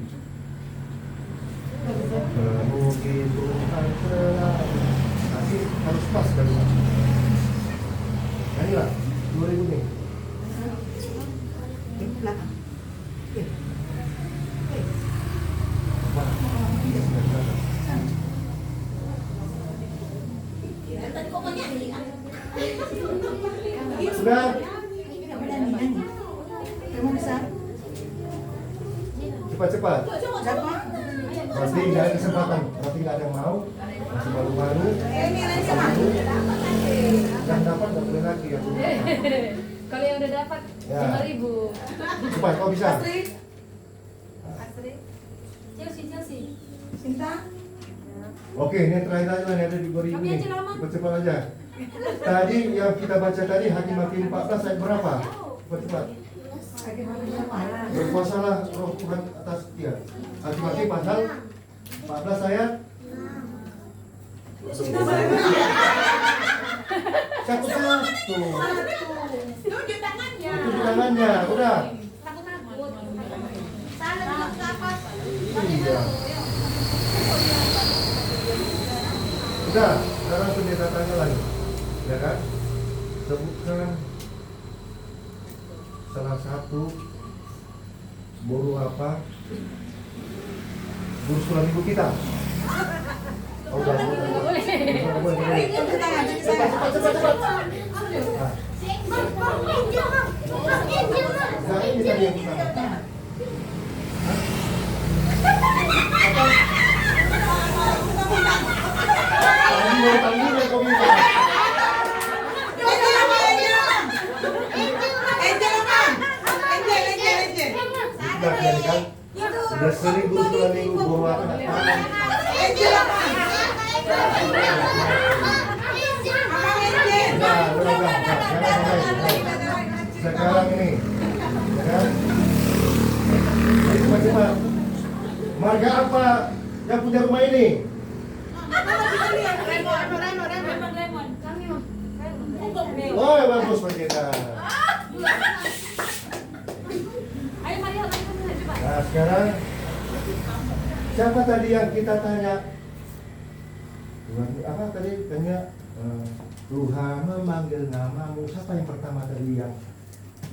Mungkin Tuhan selalu. Nanti harus pas dari mana? Nyanyilah 2.000 nih. Belakang. Sudah? Kamu bisa? Cepat-cepat. Pasti nggak ada kesempatan. Berarti nggak ada yang mau. Masih baru-baru. Yang dapat nggak boleh lagi ya. Kalau yang udah dapat Ya. 5.000. Cepat, kau bisa. Astrid, Chelsea. Sinta, Oke, ini yang terakhir aja nih, ada di 2.000 Kami nih. aja lama. Cepat-cepat aja. Tadi yang kita baca tadi Hakim-Hakim 14 ayat berapa? Cepat-cepat. Berkuasalah roh Tuhan atas dia. Hakim-Hakim pasal 14 ayat. Satu-satu. tunjuk tangannya. Itu di tangannya, udah. Takut. Iya. Udah, sekarang pendeta tanya lagi. Ya kan? Sebutkan salah satu guru apa? Guru sekolah minggu kita. Oh, udah. Boleh. Cepat. Nah, ini tadi yang pertama. Tadi kau minta. Sudah kan? Sudah 1.000 sekolah minggu guru apa? Sekarang ini, ya kan? Cepat-cepat. Marga apa yang punya rumah ini? Raymond. Kami mah. Oh, bagus Pak Jena. Ayo Maria, coba. Nah, sekarang siapa tadi yang kita tanya? Tuhan, apa tadi tanya? Tuhan memanggil namamu. Siapa yang pertama tadi yang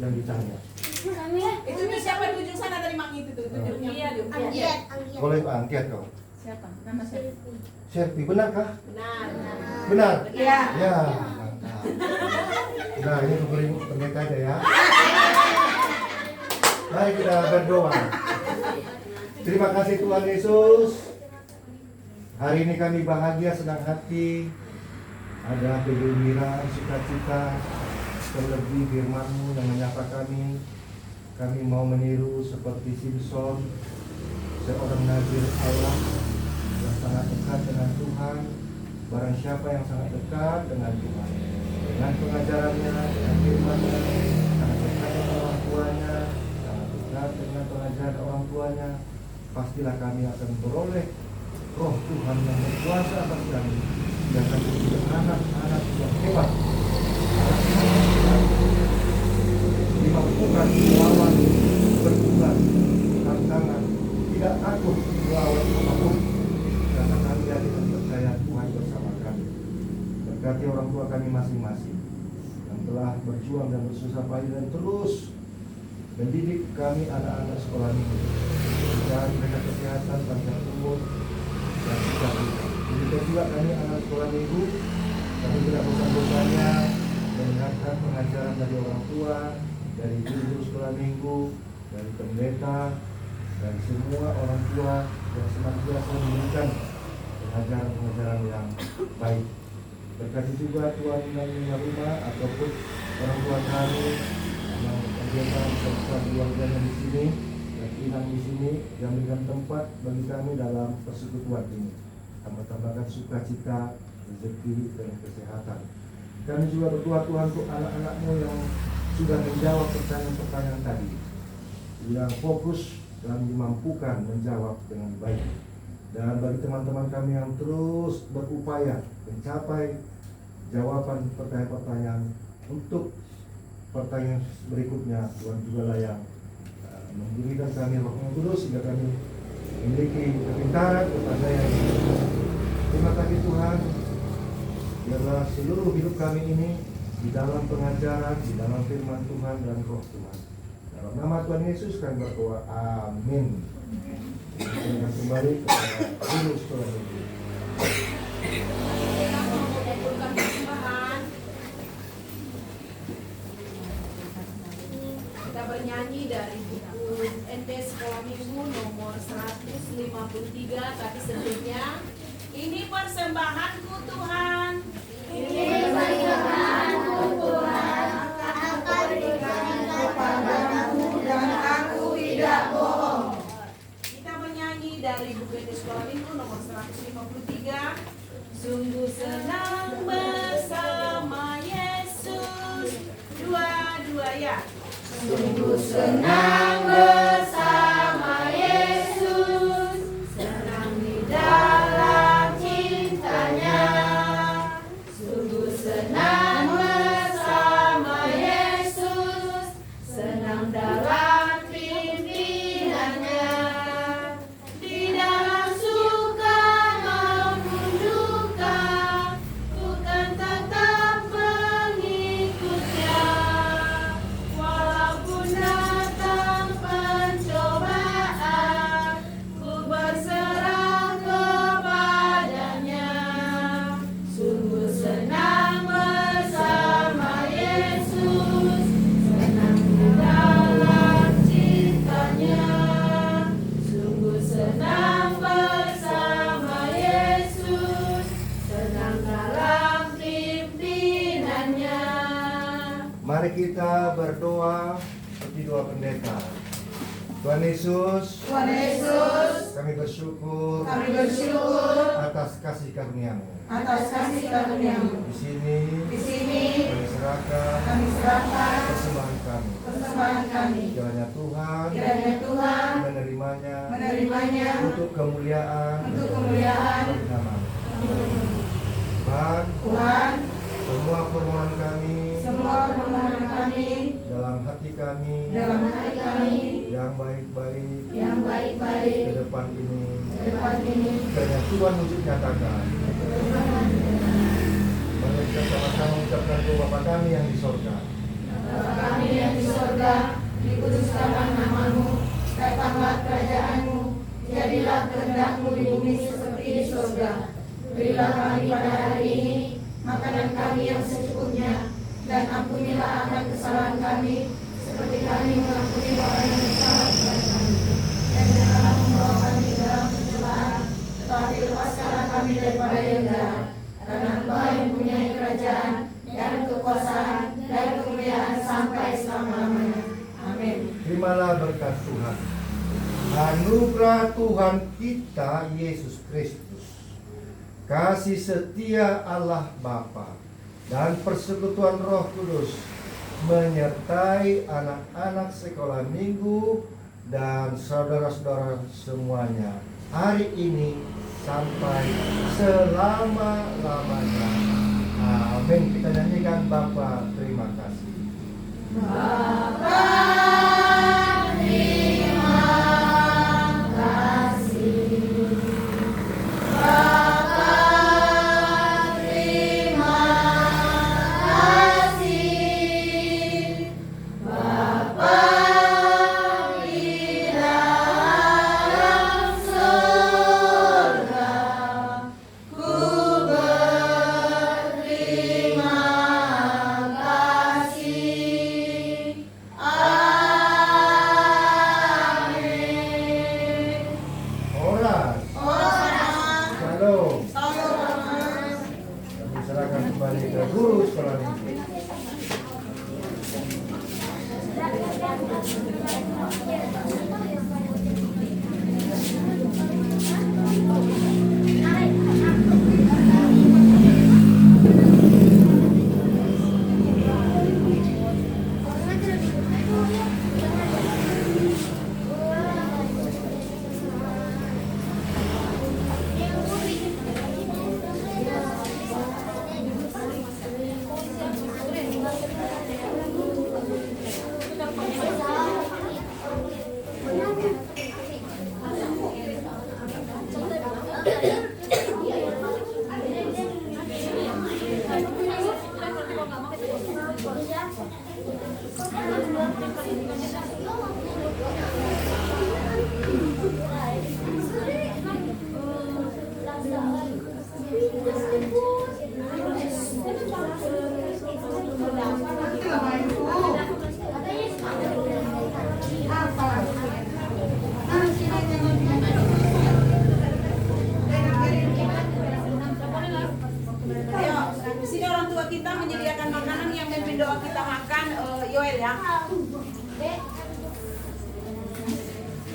ditanya? Kami. Itu nih siapa di ujung sana dari Mang itu tuh? Tunjuknya. Anggiat. Boleh Pak angket kau. Siapa? Nama siapa? Serpi, benarkah? Benar. Benar? Iya. Ya, mantap. Nah, ini beri pendeta aja ya. Mari kita berdoa. Terima kasih Tuhan Yesus. Hari ini kami bahagia, senang hati. Ada kegembiraan, sukacita. Terlebih firman-Mu yang menyapa kami. Kami mau meniru seperti Simpson, seorang nazir Allah yang sangat dekat dengan Tuhan. Barang siapa yang sangat dekat dengan Tuhan, dengan pengajarannya, dengan firman-Nya, sangat dekat dengan orang tuanya, sangat dekat dengan pengajaran orang tuanya, pastilah kami akan beroleh Roh Tuhan yang berkuasa atas kami, dan kami menjadi anak-anak yang hebat, dimampukan melawan bertugas tantangan, tidak takut melawan apapun, karena kami yakin dan percaya Tuhan bersama kami. Berkati orang tua kami masing-masing yang telah berjuang dan bersusah payah dan terus mendidik kami anak-anak sekolah minggu, dan mereka kesehatan, panjang umur, dan sukacita. Demikian juga kami anak sekolah minggu, kami tidak bosan-bosannya mendengarkan pengajaran dari orang tua, dari guru sekolah minggu, dari pendeta, dan semua orang tua yang senantiasa memberikan pengajaran-pengajaran yang baik. Berkati juga Tuhan yang rumah ataupun orang tua kami yang pendeta serta keluarganya di sini dan inang di sini yang memberikan tempat bagi kami dalam persekutuan ini. Tambah-tambahkan sukacita, rezeki, dan kesehatan. Kami juga berdoa Tuhan untuk anak-anak-Mu yang sudah menjawab pertanyaan-pertanyaan tadi, yang fokus dan dimampukan menjawab dengan baik. Dan bagi teman-teman kami yang terus berupaya mencapai jawaban pertanyaan-pertanyaan untuk pertanyaan berikutnya, Tuhan juga lah yang memberikan kami Roh yang Kudus sehingga kami memiliki kepintaran, kepandaian. Terima kasih Tuhan, biarlah seluruh hidup kami ini di dalam pengajaran, di dalam firman Tuhan dan Roh Tuhan. Dalam nama Tuhan Yesus kami berdoa, amin. Kita akan kembali kepada guru sekolah minggu. Kita bernyanyi dari buku NT Sekolah Minggu nomor 153, tapi sebelumnya ini persembahanku Tuhan. Ini persembahanku Tuhan, akan diberikan kepadamu dan aku tidak bohong. Kita menyanyi dari buku NT Sekolah Minggu nomor 153. Sungguh senang bersama Yesus. Dua-dua ya. Sungguh senang bersama Yesus, senang di dalam cintanya. Sungguh senang bersama Yesus, senang dalam pimpinannya. Di dalam suka maupun duka, ku kan tetap mengikutnya. Walaupun datang pencobaan, ku berserah kepadanya. Sungguh senang bersama Yesus, senang di dalam cintanya. Sungguh senang bersama Yesus, senang dalam pimpinannya. Mari kita berdoa seperti doa pendeta. Tuhan Yesus, kami bersyukur atas kasih karunia-Mu. Di sini kami serahkan persembahan kami. Kiranya Tuhan menerimanya menerimanya untuk kemuliaan nama. Tuhan, semua permohonan kami dalam hati kami yang baik-baik ke depan ini kiranya Tuhan wujud nyatakan. Mari kita sama-sama mengucapkan doa Bapa kami yang di sorga. Kami yang di sorga, dikuduskanlah nama-Mu, datanglah kerajaan-Mu, jadilah kehendak-Mu di bumi seperti di sorga. Berilah kami pada hari ini makanan kami yang secukupnya, dan ampunilah akan kesalahan kami, seperti kami mengampuni orang yang bersalah kepada kami. Dan janganlah membawa kami dalam pencobaan, tetapi lepaskanlah kami daripada yang jahat. Karena Engkau yang mempunyai kerajaan, dan kekuasaan, dan kemuliaan sampai selama-lamanya. Amin. Terimalah berkat Tuhan. Anugerah Tuhan kita Yesus Kristus, kasih setia Allah Bapa, dan persekutuan Roh Kudus menyertai anak-anak sekolah minggu dan saudara-saudara semuanya hari ini sampai selama-lamanya. Amin. Kita nyanyikan Bapa terima kasih.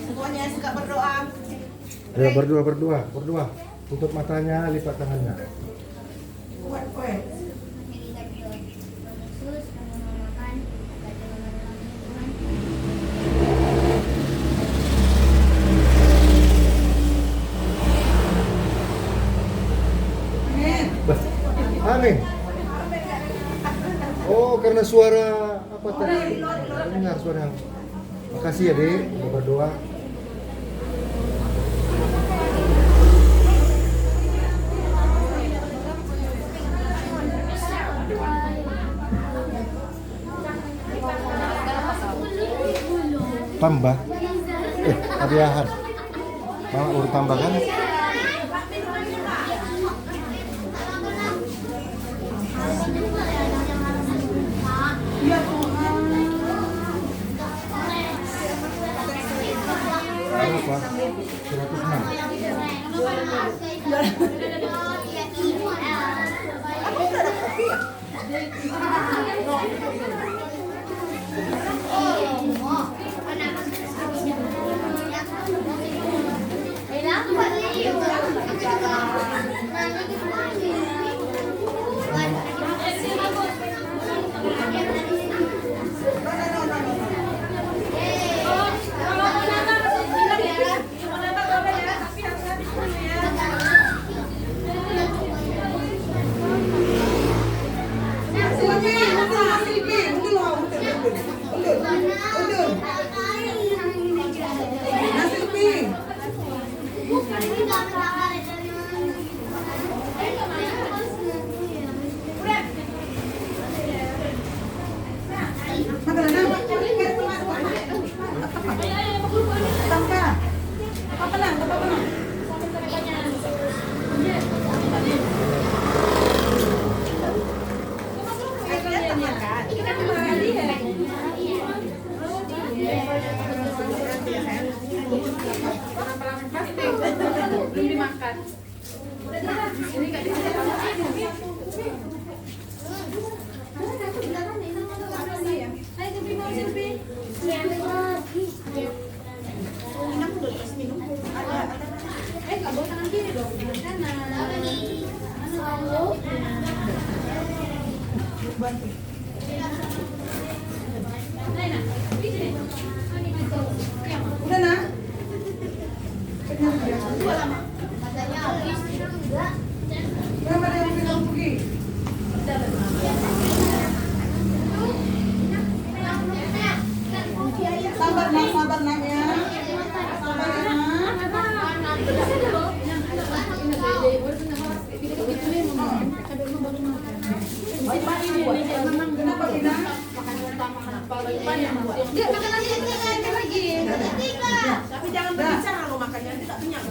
Semuanya suka berdoa. Ya, berdoa. Tutup matanya, lipat tangannya. Buat kue. Amin. Oh, karena suara apa tadi? Dengar suara. Makasih ya, Dek, udah berdoa. Tambah. Hadiahan. Mau urut tambahkan? Berapa? 100. Belum dimakan. Ini nggak Udah nak? Berapa dia yang bilang pergi? Sabar nak ya. Sabar ya nak. Kenapa Ina? Dia makan lagi lagi. Tapi jangan berbicara lo makannya tidak kenyang.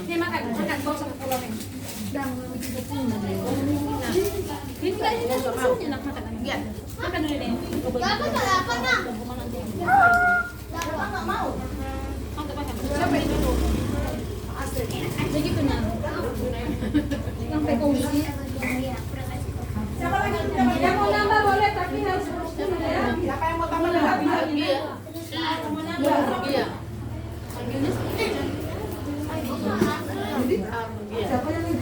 Ini makan bawa sama pulau nih. Ini kan ini susunya nak makan. Iya. Makan dulu deh. Apa nak? Nggak mau. Siapa itu tuh? Jadi benar. Sampai kongsi. Siapa lagi? Yang mau nambah boleh tapi harus ya. Siapa yang mau tambah lagi? Iya. Iya. Siapa yang lagi?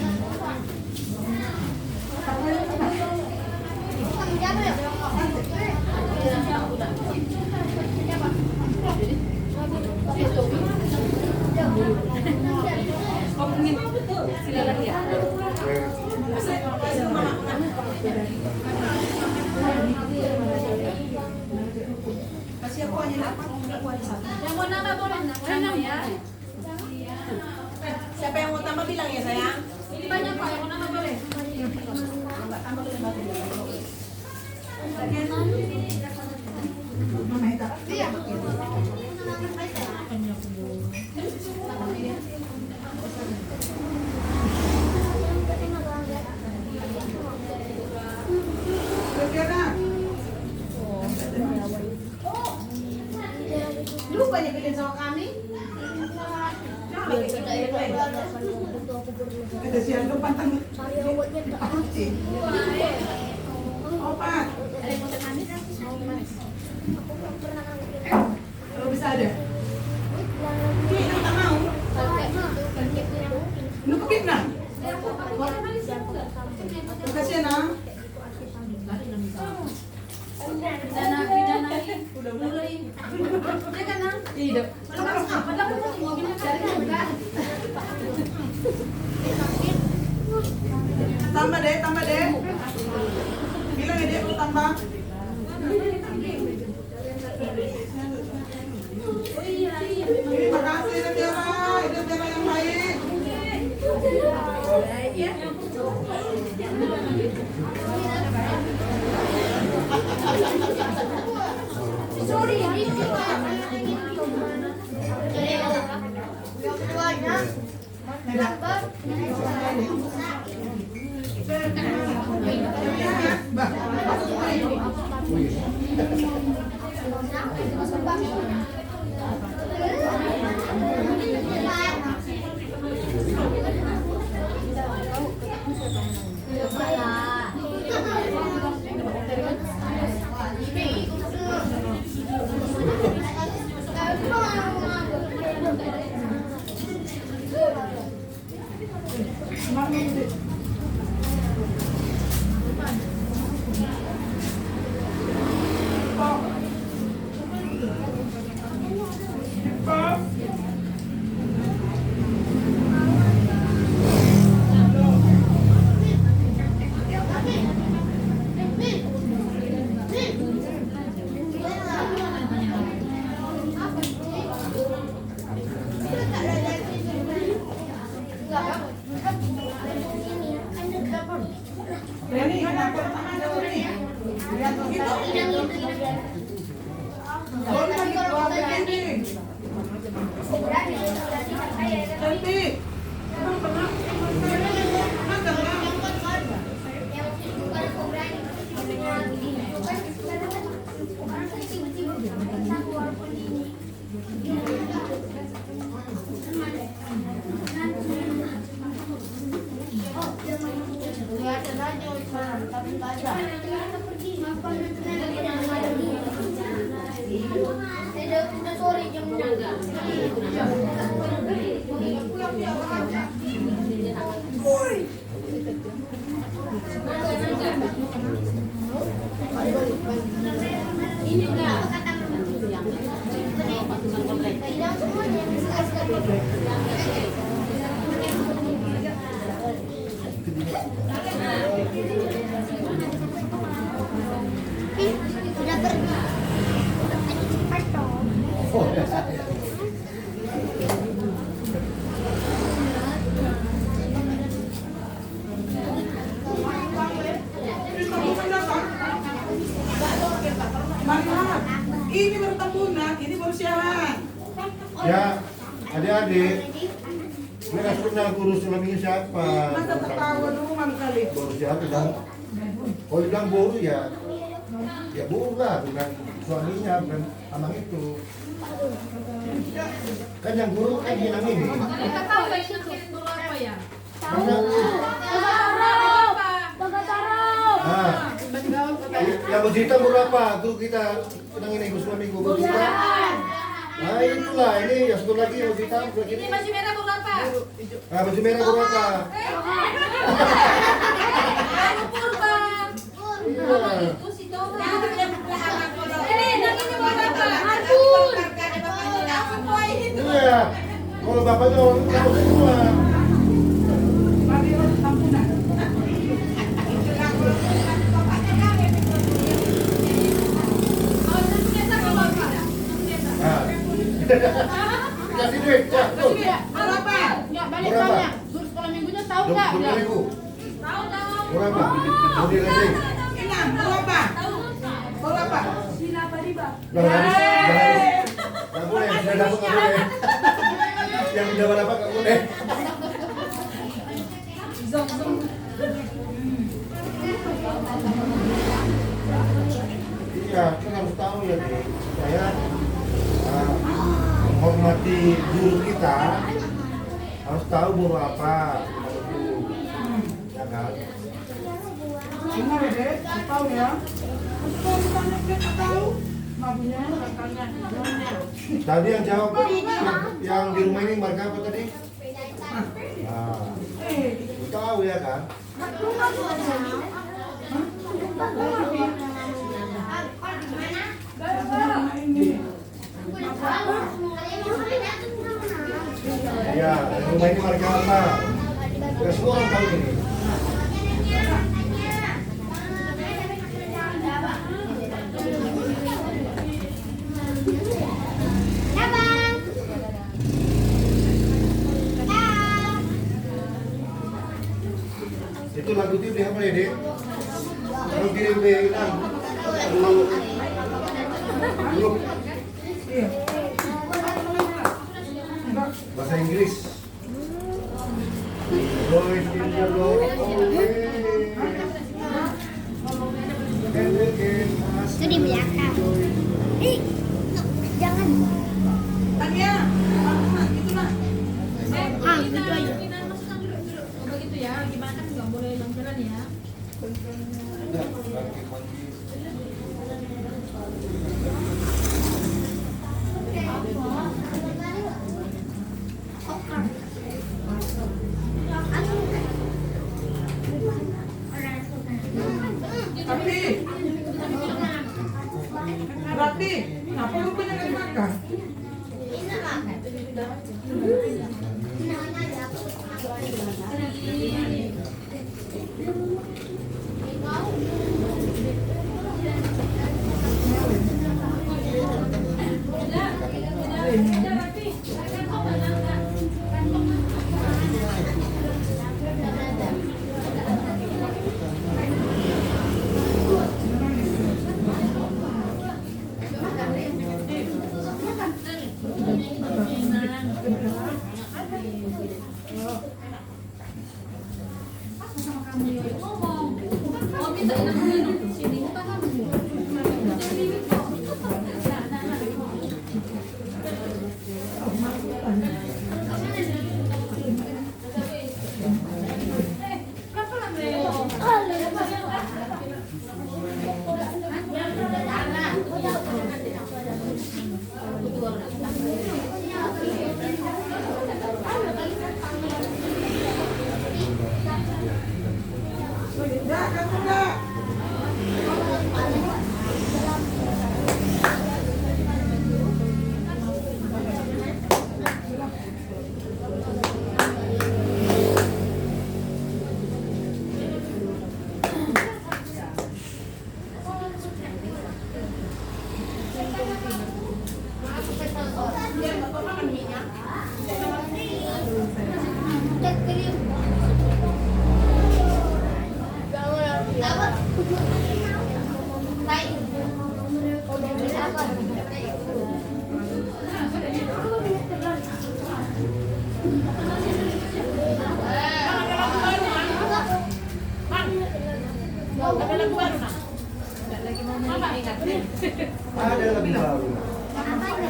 Sila lagi ya. Kasih aku aja nak. Yang mau nambah boleh nambah ya. Siapa yang mau tambah bilang ya sayang? Ini banyak kok yang mau nambah boleh. Mama itu. Iya. Lu banyak bikin sama kami. Ada siang lu pantang. Opat. Kalau bisa ada. Ini yang tak mau. Lu kepit nak? Kasih nak. Udah mulai. Ya kan, Nang? Tidak. Padahal kan mau gimana cari enggak. Tambah deh. Bilang ya dia perlu tambah. Terima kasih Tiara, itu Tiara yang baik. Sorry, Mbak, Udah pergi. Cepat dong. Oh, Marilah, ini baru tambunan, ini baru siaran. ya, adik-adik, ini nasional guru suaminya siapa? Masa tertawa dulu malu kali. Baru siapa bilang? Oh bilang baru ya? Ya baru lah, bukan suaminya, bukan abang itu. Kan yang guru kan bilang ini. Karena Ah, yang bercerita guru apa? Guru kita sedang ini guru suami guru bercerita. Nah itulah ini yang satu lagi yang bercerita. Ini baju merah guru apa? Ah baju merah guru apa? Guru Purba. Iya. Itu si Dora. Ini yang ini guru apa? Ampun. Iya. Kalau bapaknya orang tahu semua. Marilah tambunan. Nah. Kasih duit, Cak. Tuh. Berapa? Enggak balik Berapa? tanya. Guru sekolah minggunya tahu enggak? 20.000. Tahu. Berapa? Mau dilending. Inang, berapa? Berapa? Nggak boleh, sudah dapat nggak boleh. Yang tidak dapat nggak boleh. Iya, kan harus tahu ya, Dek. Supaya menghormati guru kita, harus tahu guru apa. Ya kan? Benar ya, Dek? Tahu ya? Kalau ditanya dia nggak tahu. Mabunya tanya. Tadi yang jawab yang di rumah ini marga apa tadi? Nah, tahu ya kan? Ya, rumah ini marga apa? Ya, semua orang tahu ini. Itu lagu tim apa ya, Dek? Lagu kirim ke Inang. Dulu. Bahasa Inggris. Boys in the Lord always. And again, Itu di belakang. Jangan. Tanya, itu lah. Gitu aja. Begitu ya, gimana kan nggak boleh jalan ya. udah, bangkit mandi. Berarti, kenapa lu punya nggak dimakan?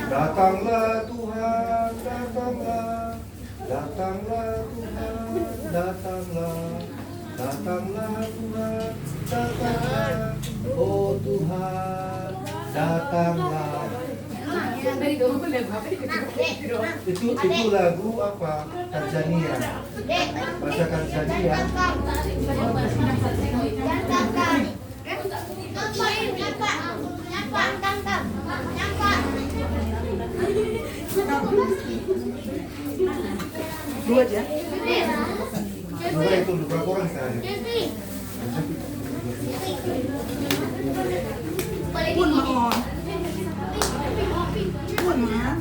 Datanglah Tuhan, datanglah, datanglah Tuhan, datanglah, datanglah Tuhan, datanglah, oh Tuhan, datanglah. Itu lagu apa? Tanzania. Bahasa Tanzania. Dua aja. Dua itu berapa orang sehari? Pun mau. Pun mah.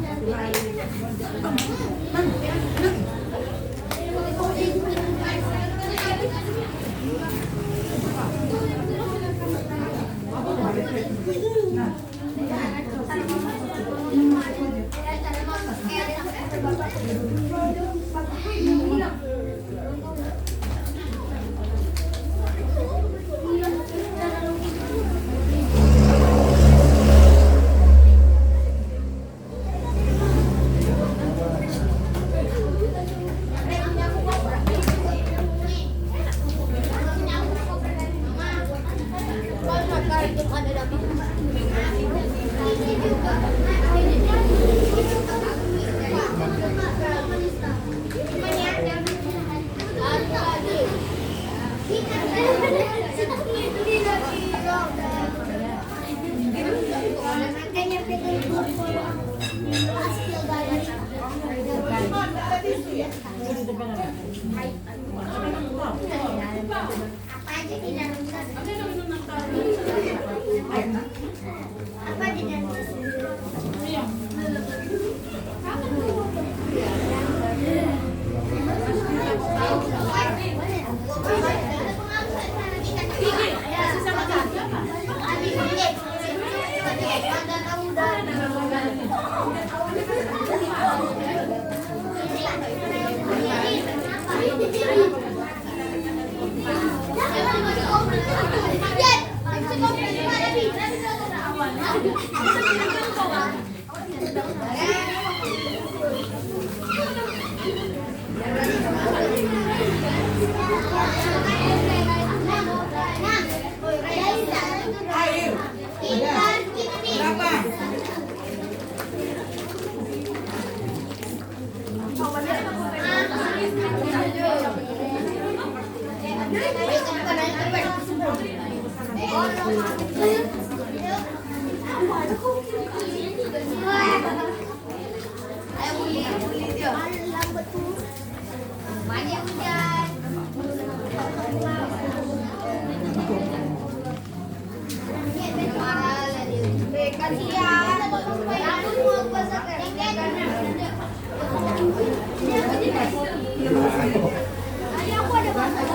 Ayah, aku ada bahasa.